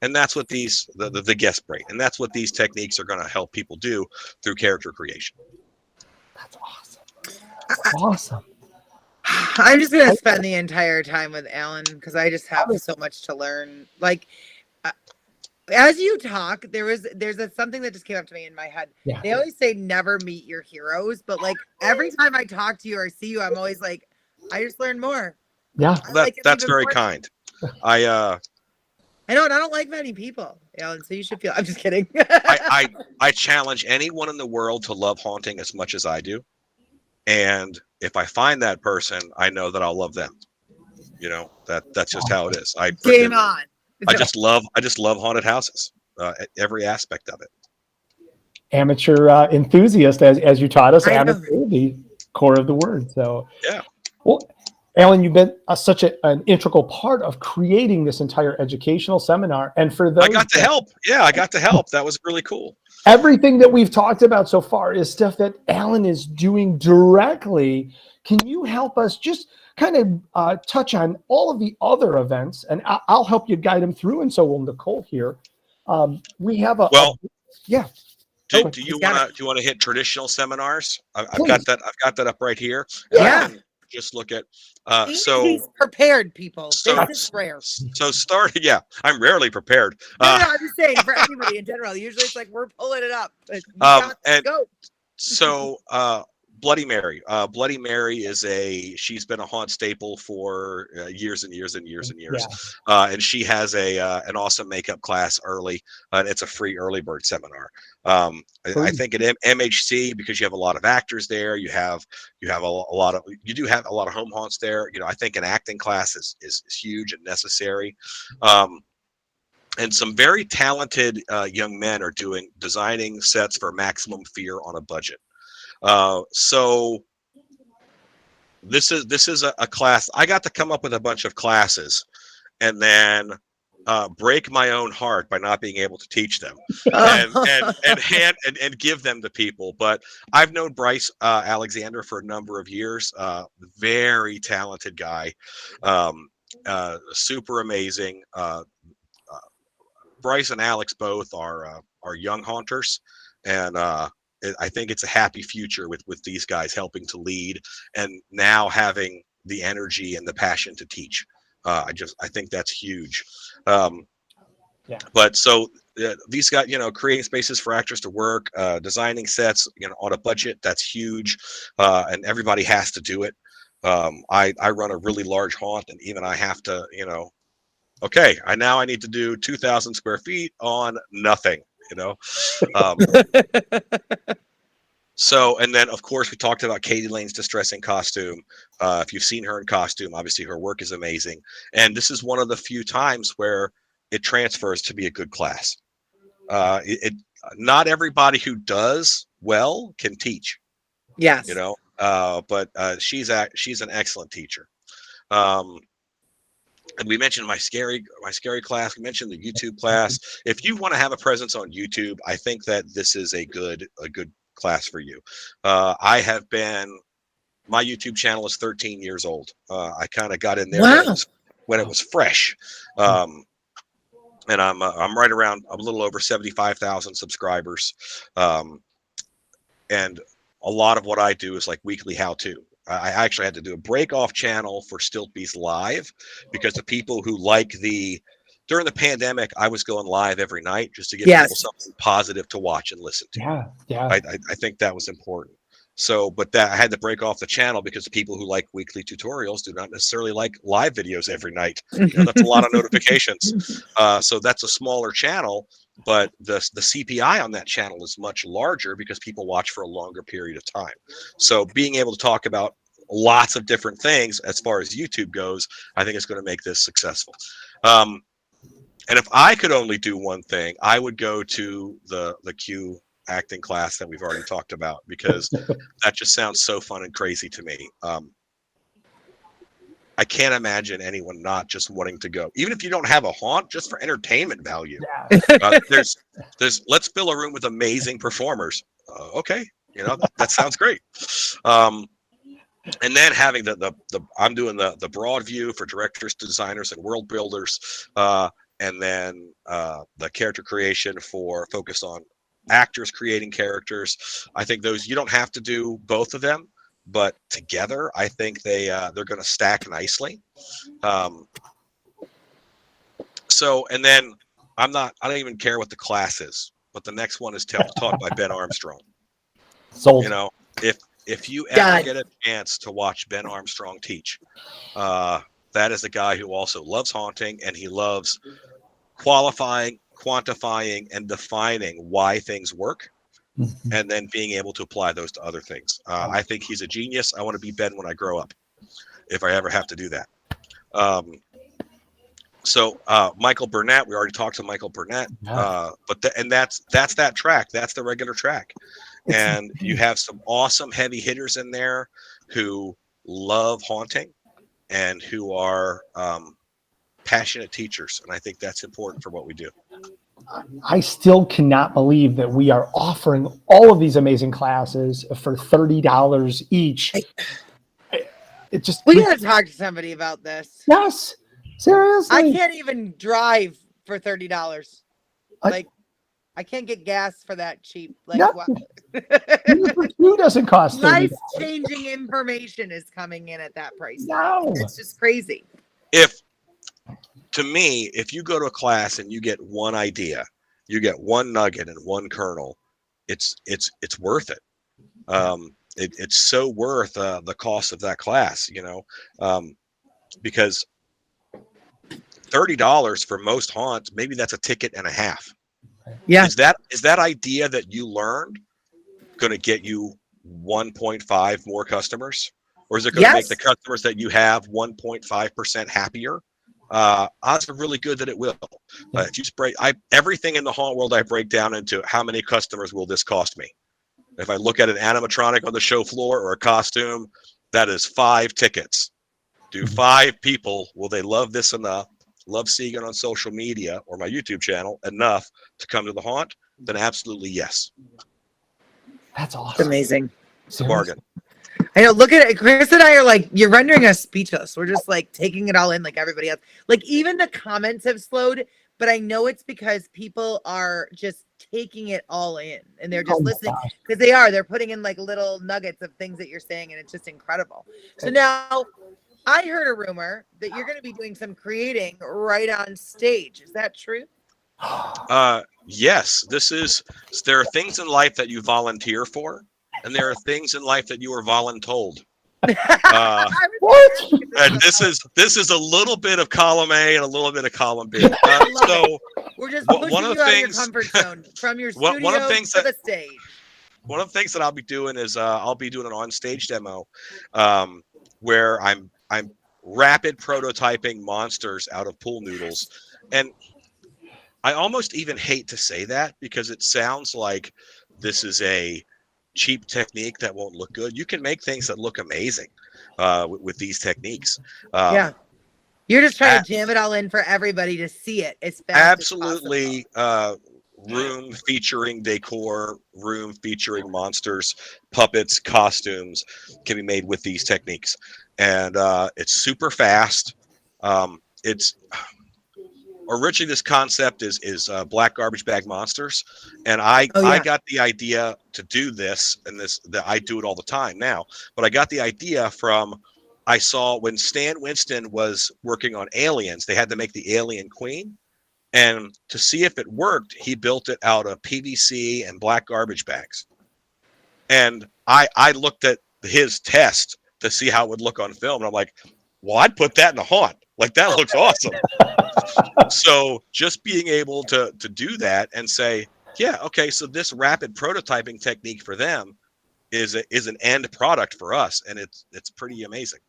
And that's what the guest brain, and that's what these techniques are going to help people do through character creation. That's awesome. That's awesome. I'm just going to spend the entire time with Alan because I just have so much to learn. Like, as you talk, there's something that just came up to me in my head. Yeah. They always say never meet your heroes, but like every time I talk to you or see you, I'm always like, I just learned more. Yeah, that's very kind. I know, and I don't like many people, Alan, so you should feel. I'm just kidding. I challenge anyone in the world to love haunting as much as I do, and if I find that person, I know that I'll love them. That's just how it is. Game on. I just love haunted houses, every aspect of it. Amateur enthusiast, as you taught us, amateur, the core of the word. So yeah. Well, Alan, you've been such an integral part of creating this entire educational seminar. And for those, I got to help. Yeah, I got to help. That was really cool. Everything that we've talked about so far is stuff that Alan is doing directly. Can you help us just kind of touch on all of the other events? And I'll help you guide them through. And so will Nicole here. We have yeah. Do you want to hit traditional seminars? I've got that up right here. Yeah. Just look at he's prepared, people. This is rare. So I'm rarely prepared. No, I'm just saying for everybody in general. Usually it's like we're pulling it up. Go. So Bloody Mary. Bloody Mary she's been a haunt staple for years and years and years and years. Yeah. And she has an awesome makeup class early. And it's a free early bird seminar. I think at MHC, because you have a lot of actors there, you do have a lot of home haunts there. I think an acting class is huge and necessary. And some very talented young men are designing sets for Maximum Fear on a budget. So this is a class. I got to come up with a bunch of classes and then break my own heart by not being able to teach them and give them to people. But I've known Bryce Alexander for a number of years. Very talented guy, super amazing. Bryce and Alex both are young haunters, and I think it's a happy future with these guys helping to lead and now having the energy and the passion to teach. I think that's huge. But so these guys, creating spaces for actors to work, designing sets, on a budget, that's huge. And everybody has to do it. I run a really large haunt, and even I have to, okay, I need to do 2,000 square feet on nothing, So, and then of course we talked about Katie Lane's distressing costume. If you've seen her in costume, obviously her work is amazing. And this is one of the few times where it transfers to be a good class. Not everybody who does well can teach. Yes. But she's an excellent teacher. And we mentioned my scary class. We mentioned the YouTube class. If you want to have a presence on YouTube, I think that this is a good class for you. My YouTube channel is 13 years old. I kind of got in there when it was fresh. And I'm right around a little over 75,000 subscribers. And a lot of what I do is like weekly how-to. I actually had to do a break-off channel for Stiltbeast Live because the people who during the pandemic, I was going live every night just to give people something positive to watch and listen to. Yeah. I think that was important. So, but that I had to break off the channel because the people who like weekly tutorials do not necessarily like live videos every night. That's a lot of notifications. So that's a smaller channel, but the CPI on that channel is much larger because people watch for a longer period of time. So being able to talk about lots of different things as far as YouTube goes, I think it's going to make this successful. And if I could only do one thing, I would go to the Q acting class that we've already talked about, because that just sounds so fun and crazy to me. I can't imagine anyone not just wanting to go, even if you don't have a haunt, just for entertainment value. There's let's fill a room with amazing performers. Okay, that sounds great. And then having I'm doing the broad view for directors, designers, and world builders, and then the character creation focused on actors creating characters. I think those, you don't have to do both of them, but together I think they're going to stack nicely. So, and then I don't even care what the class is, but the next one is taught by Ben Armstrong. Sold. If you ever get a chance to watch Ben Armstrong teach, that is a guy who also loves haunting, and he loves qualifying, quantifying, and defining why things work, and then being able to apply those to other things. I think he's a genius. I want to be Ben when I grow up, if I ever have to do that. So Michael Burnett, we already talked to Michael Burnett, but that's that track. That's the regular track. And you have some awesome heavy hitters in there who love haunting and who are passionate teachers. And I think that's important for what we do. I still cannot believe that we are offering all of these amazing classes for $30 each. We gotta talk to somebody about this. Yes, seriously. I can't even drive for $30. Like, I can't get gas for that cheap. Like, what? Who doesn't cost $30? Life-changing information is coming in at that price. No, it's just crazy. To me, if you go to a class and you get one idea, you get one nugget and one kernel, it's worth it. It's so worth the cost of that class, because $30 for most haunts, maybe that's a ticket and a half. Yeah. Is that idea that you learned going to get you 1.5 more customers, or is it going to make the customers that you have 1.5% happier? Odds are really good that it will. If you just everything in the haunt world, I break down into how many customers will this cost me. If I look at an animatronic on the show floor or a costume, that is 5 tickets. Do 5 people, will they love this enough, love seeing it on social media or my YouTube channel enough to come to the haunt? Then absolutely yes. That's awesome. It's amazing. It's a bargain. I know. Look at it. Chris and I are like, you're rendering us speechless. We're just like taking it all in like everybody else. Like, even the comments have slowed, but I know it's because people are just taking it all in and they're just listening, because they're putting in like little nuggets of things that you're saying, and it's just incredible. So now I heard a rumor that you're going to be doing some creating right on stage. Is that true? Yes, there are things in life that you volunteer for, and there are things in life that you are voluntold. What? And this is a little bit of column A and a little bit of column B. So we're just pushing one of you the out of your things, comfort zone from your studio one of the things to the stage. One of the things that I'll be doing is I'll be doing an on-stage demo where I'm rapid prototyping monsters out of pool noodles, and I almost even hate to say that because it sounds like this is a cheap technique that won't look good. You can make things that look amazing with these techniques. Yeah. You're just trying to jam it all in for everybody to see it as fast absolutely, as possible. Room featuring decor, room featuring monsters, puppets, costumes can be made with these techniques. And it's super fast. It's originally, this concept is black garbage bag monsters, and I got the idea to do this, and that I do it all the time now. But I got the idea from I saw when Stan Winston was working on Aliens, they had to make the Alien Queen, and to see if it worked, he built it out of PVC and black garbage bags. And I looked at his test to see how it would look on film, and I'm like, well, I'd put that in a haunt. Like, that looks awesome. So just being able to do that and say, yeah, okay, so this rapid prototyping technique for them is an end product for us, and it's pretty amazing.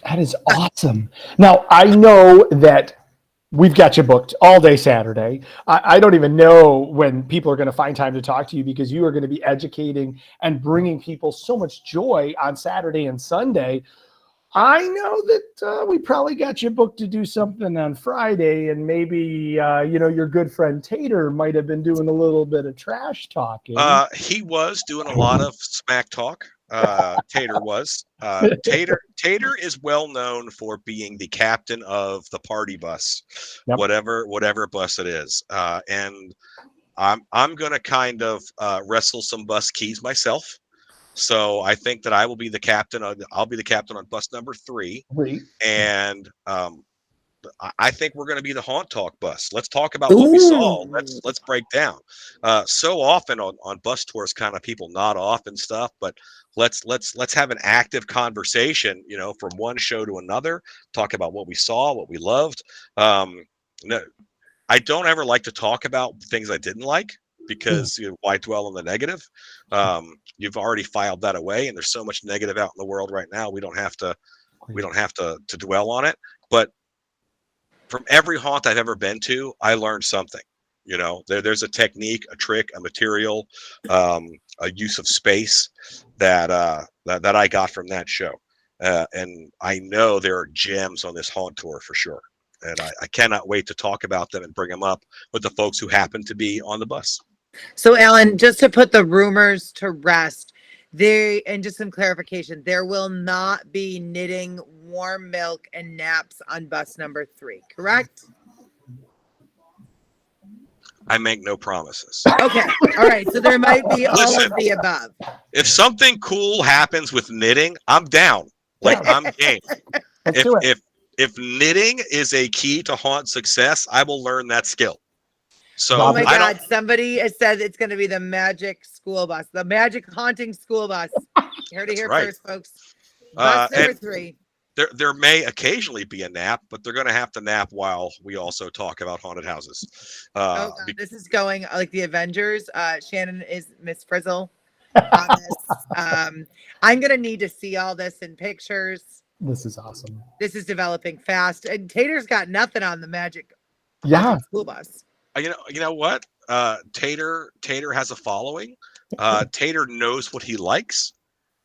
That is awesome. Now, I know that we've got you booked all day Saturday. I don't even know when people are going to find time to talk to you, because you are going to be educating and bringing people so much joy on Saturday and Sunday. I know that we probably got you booked to do something on Friday, and maybe your good friend Tater might have been doing a little bit of trash talking. He was doing a lot of smack talk. Tater was. Tater is well known for being the captain of the party bus, Yep. whatever bus it is. And I'm gonna kind of wrestle some bus keys myself. So I think that I will be the captain. I'll be the captain on bus number 3, and I think we're going to be the Haunt Talk bus. Let's talk about what we saw. Let's break down. So often on bus tours, kind of people nod off and stuff, but let's have an active conversation. From one show to another, talk about what we saw, what we loved. No, I don't ever like to talk about things I didn't like, because why dwell on the negative? You've already filed that away, and there's so much negative out in the world right now. We don't have to dwell on it. But from every haunt I've ever been to, I learned something. There's a technique, a trick, a material, a use of space that I got from that show, and I know there are gems on this haunt tour for sure. And I cannot wait to talk about them and bring them up with the folks who happen to be on the bus. So, Alan, just to put the rumors to rest, and just some clarification, there will not be knitting, warm milk, and naps on bus number 3, correct? I make no promises. Okay. All right. So there might be all of the above. If something cool happens with knitting, I'm down. I'm game. If knitting is a key to haunt success, I will learn that skill. So, oh my God, somebody has said it's going to be the magic school bus, the magic haunting school bus. You heard it here first, folks. Bus number 3. There may occasionally be a nap, but they're going to have to nap while we also talk about haunted houses. This is going like the Avengers. Shannon is Miss Frizzle on this. I'm going to need to see all this in pictures. This is awesome. This is developing fast, and Tater's got nothing on the magic school bus. You know what? Tater has a following. Tater knows what he likes,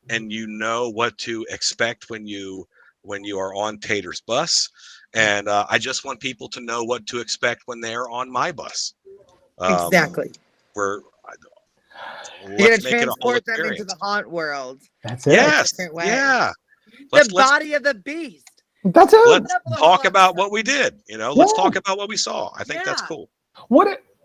and you know what to expect when you are on Tater's bus. And I just want people to know what to expect when they're on my bus. Exactly. You're gonna transport them into the haunt world. That's it. Yes. Yeah. The body of the beast. That's it. Let's talk about what we did. Let's talk about what we saw. I think that's cool.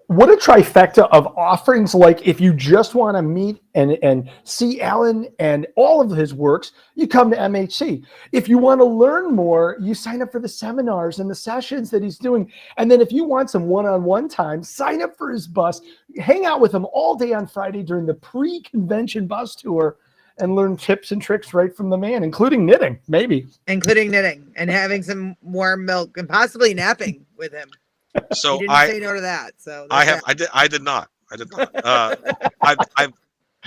what a trifecta of offerings. Like if you just want to meet and see Alan and all of his works, you come to MHC. If you want to learn more, you sign up for the seminars and the sessions that he's doing. And then if you want some one-on-one time, sign up for his bus, hang out with him all day on Friday during the pre-convention bus tour and learn tips and tricks right from the man, including knitting, maybe. Including knitting and having some warm milk and possibly napping with him. So he didn't say no to that. So I did not.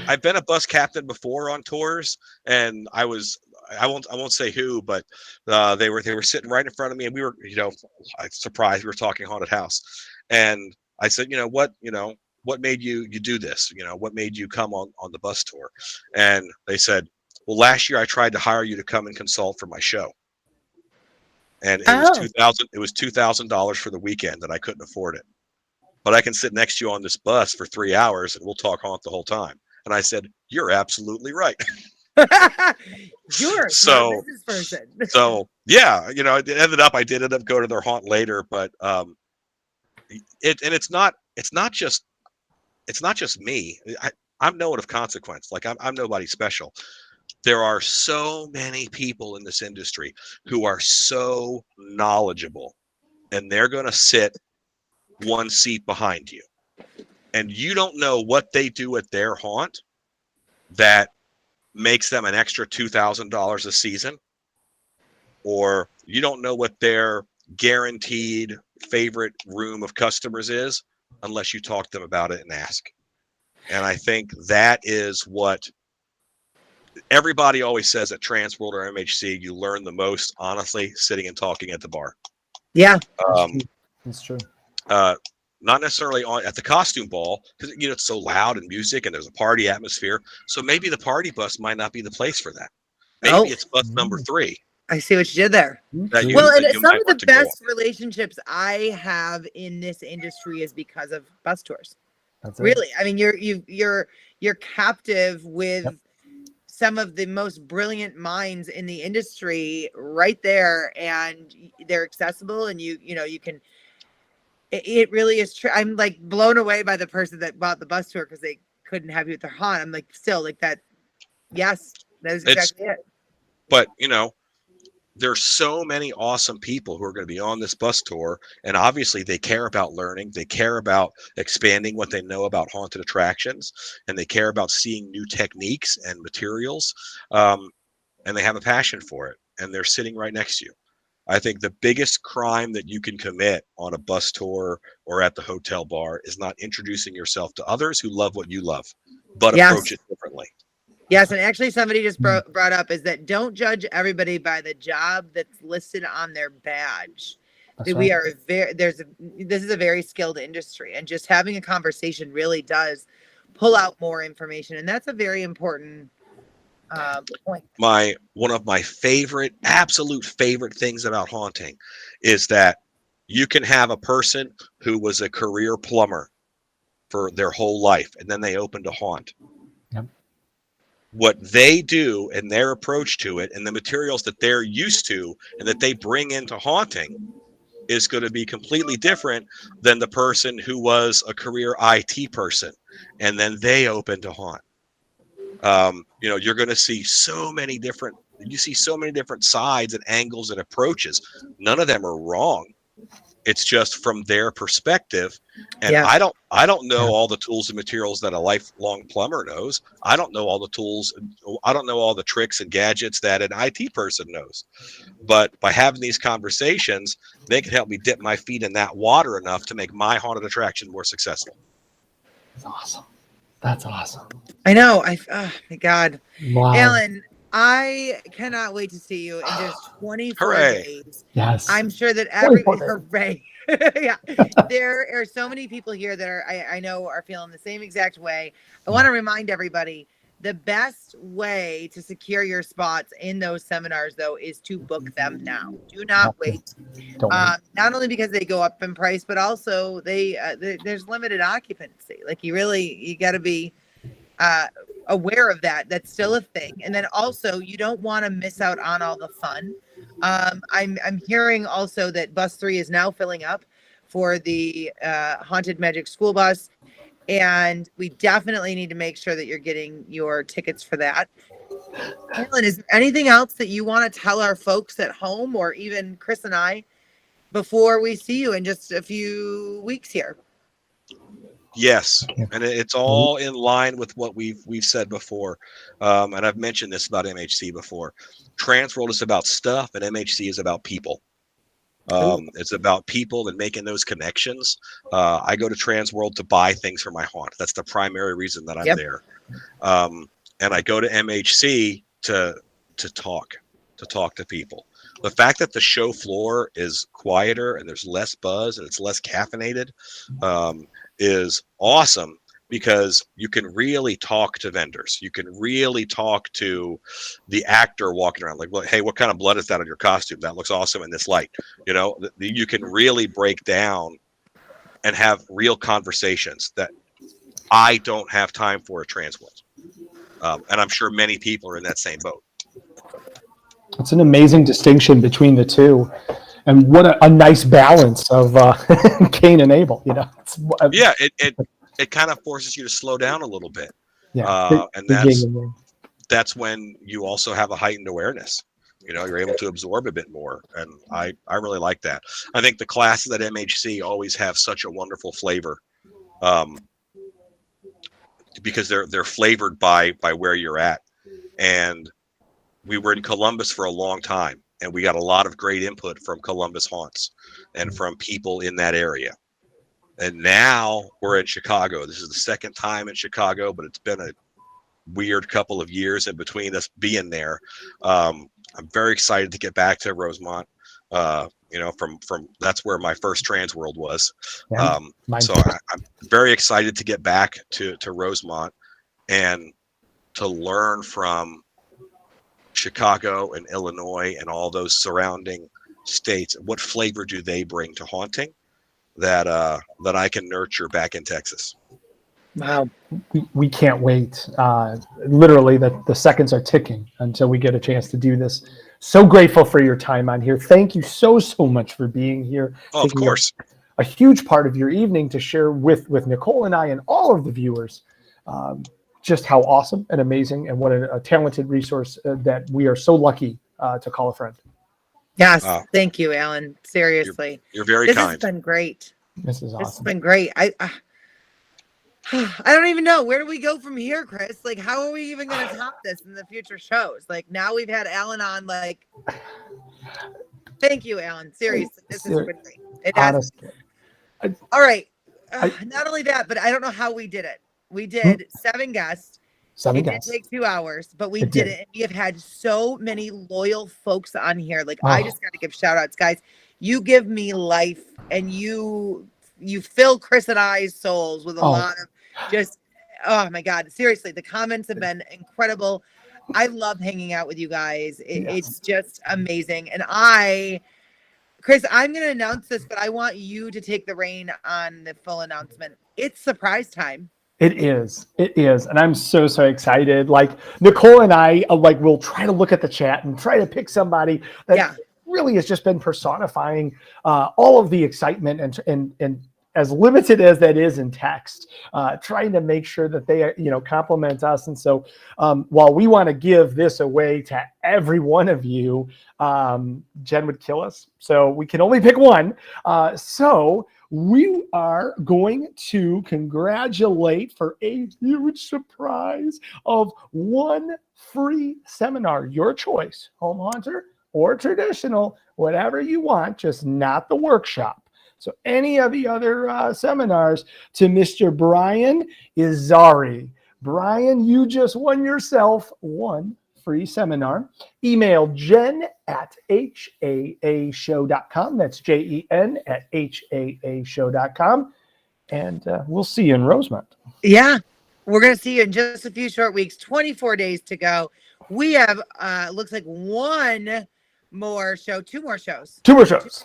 I've been a bus captain before on tours, and I won't say who, but they were sitting right in front of me, and we were, I surprised we were talking haunted house, and I said, what made you do this? What made you come on the bus tour? And they said, well, last year I tried to hire you to come and consult for my show. And it was $2,000 for the weekend, and I couldn't afford it. But I can sit next to you on this bus for 3 hours and we'll talk haunt the whole time. And I said, you're absolutely right. You're a smart business person. So yeah, I did end up going to their haunt later, but it's not just me. I'm no one of consequence. Like I'm nobody special. There are so many people in this industry who are so knowledgeable, and they're going to sit one seat behind you. And you don't know what they do at their haunt that makes them an extra $2,000 a season, or you don't know what their guaranteed favorite room of customers is unless you talk to them about it and ask. And I think that is what everybody always says at Transworld or MHC, you learn the most, honestly, sitting and talking at the bar. Yeah. That's true. Not necessarily at the costume ball, because it's so loud and music and there's a party atmosphere. So maybe the party bus might not be the place for that. Maybe it's bus number 3. I see what you did there. And some of the best relationships I have in this industry is because of bus tours. That's really, I mean, you're captive with some of the most brilliant minds in the industry right there, and they're accessible, and you can. It really is true. I'm like blown away by the person that bought the bus tour because they couldn't have you at their haunt. I'm like still like that. Yes, that is exactly it. But there's so many awesome people who are going to be on this bus tour, and obviously they care about learning, they care about expanding what they know about haunted attractions, and they care about seeing new techniques and materials, and they have a passion for it, and they're sitting right next to you. I think the biggest crime that you can commit on a bus tour or at the hotel bar is not introducing yourself to others who love what you love, but approach it differently. Yes, and actually somebody just brought up is that don't judge everybody by the job that's listed on their badge. That's we right. This is a very skilled industry, and just having a conversation really does pull out more information, and that's a very important point. One of my absolute favorite things about haunting is that you can have a person who was a career plumber for their whole life, and then they opened a haunt. Yep. What they do and their approach to it and the materials that they're used to and that they bring into haunting is going to be completely different than the person who was a career IT person and then they opened a haunt. You're going to see so many different sides and angles and approaches. None of them are wrong. It's just from their perspective. And I don't know all the tools and materials that a lifelong plumber knows. I don't know all the tools. I don't know all the tricks and gadgets that an IT person knows. But by having these conversations, they can help me dip my feet in that water enough to make my haunted attraction more successful. That's awesome. That's awesome. I know. Oh my God. Wow. Alan, I cannot wait to see you in just 24 days. Yes. I'm sure that hooray. Yeah. There are so many people here that I know are feeling the same exact way. I want to remind everybody the best way to secure your spots in those seminars, though, is to book them now. Do not wait. Not only because they go up in price, but also there's limited occupancy. Like you got to be aware of that. That's still a thing. And then also you don't want to miss out on all the fun. I'm hearing also that bus 3 is now filling up for the Haunted Magic School Bus. And we definitely need to make sure that you're getting your tickets for that. Alan, is there anything else that you want to tell our folks at home, or even Chris and I, before we see you in just a few weeks here? Yes, and it's all in line with what we've said before, and I've mentioned this about MHC before. Transworld is about stuff, and MHC is about people. It's about people and making those connections. I go to Transworld to buy things for my haunt. That's the primary reason that I'm there. And I go to MHC to talk to people. The fact that the show floor is quieter and there's less buzz and it's less caffeinated is awesome, because you can really talk to vendors. You can really talk to the actor walking around, like, well, hey, what kind of blood is that on your costume? That looks awesome in this light. You know, you can really break down and have real conversations that I don't have time for at Transworld. And I'm sure many people are in that same boat. It's an amazing distinction between the two. And what a nice balance of Cain and Abel, you know. Yeah, it kind of forces you to slow down a little bit. Yeah, and that's when you also have a heightened awareness. You know, you're able to absorb a bit more. And I really like that. I think the classes at MHC always have such a wonderful flavor. Because they're flavored by where you're at. And we were in Columbus for a long time, and we got a lot of great input from Columbus haunts and from people in that area. And now we're in Chicago. This is the second time in Chicago, but it's been a weird couple of years in between us being there. I'm very excited to get back to Rosemont. You know, from that's where my first Transworld was. So I'm very excited to get back to Rosemont and to learn from Chicago and Illinois and all those surrounding states. What flavor do they bring to haunting that I can nurture back in Texas? Wow, we can't wait. Literally, the seconds are ticking until we get a chance to do this. So grateful for your time on here. Thank you so much for being here. Oh, of course. A huge part of your evening to share with Nicole and I and all of the viewers just how awesome and amazing and what a talented resource that we are so lucky to call a friend. Yes, thank you, Alan. Seriously. You're very kind. This has been great. This is awesome. This has been great. I don't even know. Where do we go from here, Chris? Like, how are we even going to top this in the future shows? Like, now we've had Alan on, like, thank you, Alan. Seriously, this has been great. It has. All right. Not only that, but I don't know how we did it. We did 7 guests. It did take 2 hours, but we did it. And we have had so many loyal folks on here. Like, I just got to give shout outs, guys. You give me life, and you fill Chris and I's souls with a lot of just, oh my God, seriously, the comments have been incredible. I love hanging out with you guys. It's just amazing. And Chris, I'm going to announce this, but I want you to take the reign on the full announcement. It's surprise time. It is. And I'm so excited. Like, Nicole and I, we'll try to look at the chat and try to pick somebody that really has just been personifying all of the excitement and as limited as that is in text, trying to make sure that they, compliment us. And so while we want to give this away to every one of you, Jen would kill us. So we can only pick one. So we are going to congratulate for a huge surprise of 1 free seminar, your choice, Home Haunter or traditional, whatever you want, just not the workshop. So any of the other seminars to Mr. Brian Izari. Brian, you just won yourself 1 free seminar. Email jen@haashow.com. That's JEN@haashow.com. And we'll see you in Rosemont. Yeah, we're going to see you in just a few short weeks, 24 days to go. We have, looks like 2 more shows. 2 more shows.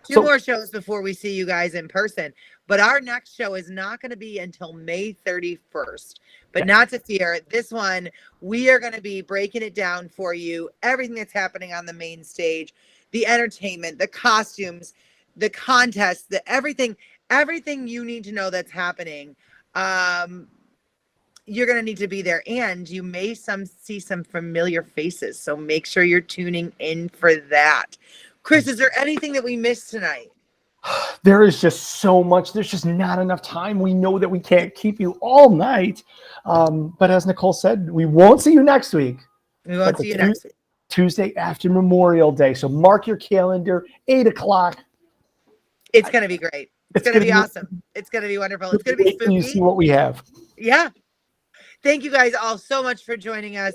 2 More shows before we see you guys in person. But our next show is not going to be until May 31st. But not to fear, this one, we are going to be breaking it down for you. Everything that's happening on the main stage, the entertainment, the costumes, the contest, the everything you need to know that's happening. You're going to need to be there, and you may see some familiar faces. So make sure you're tuning in for that. Chris, is there anything that we missed tonight? There is just so much. There's just not enough time. We know that we can't keep you all night. But as Nicole said, we won't see you next week. We won't see you next week. Tuesday after Memorial Day. So mark your calendar, 8 o'clock. It's going to be great. It's going to be awesome. It's going to be wonderful. It's going to be spooky. You see what we have. Yeah. Thank you guys all so much for joining us.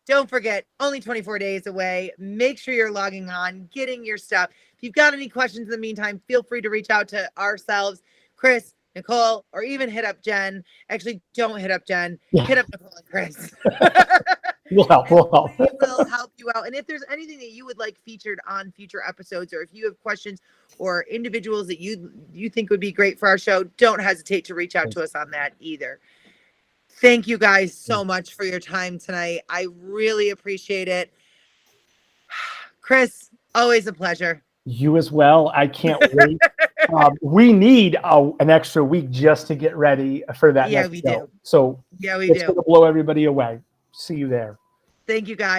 Don't forget, only 24 days away. Make sure you're logging on, getting your stuff. If you've got any questions in the meantime, feel free to reach out to ourselves, Chris, Nicole, or even hit up Jen. Actually, don't hit up Jen. Yeah. Hit up Nicole and Chris. We'll help. We will help you out. And if there's anything that you would like featured on future episodes, or if you have questions or individuals that you think would be great for our show, don't hesitate to reach out to us on that either. Thank you guys so much for your time tonight. I really appreciate it. Chris, always a pleasure. You as well. I can't wait. We need an extra week just to get ready for that. Yeah, we do. So yeah, we it's do. going to blow everybody away. See you there. Thank you, guys.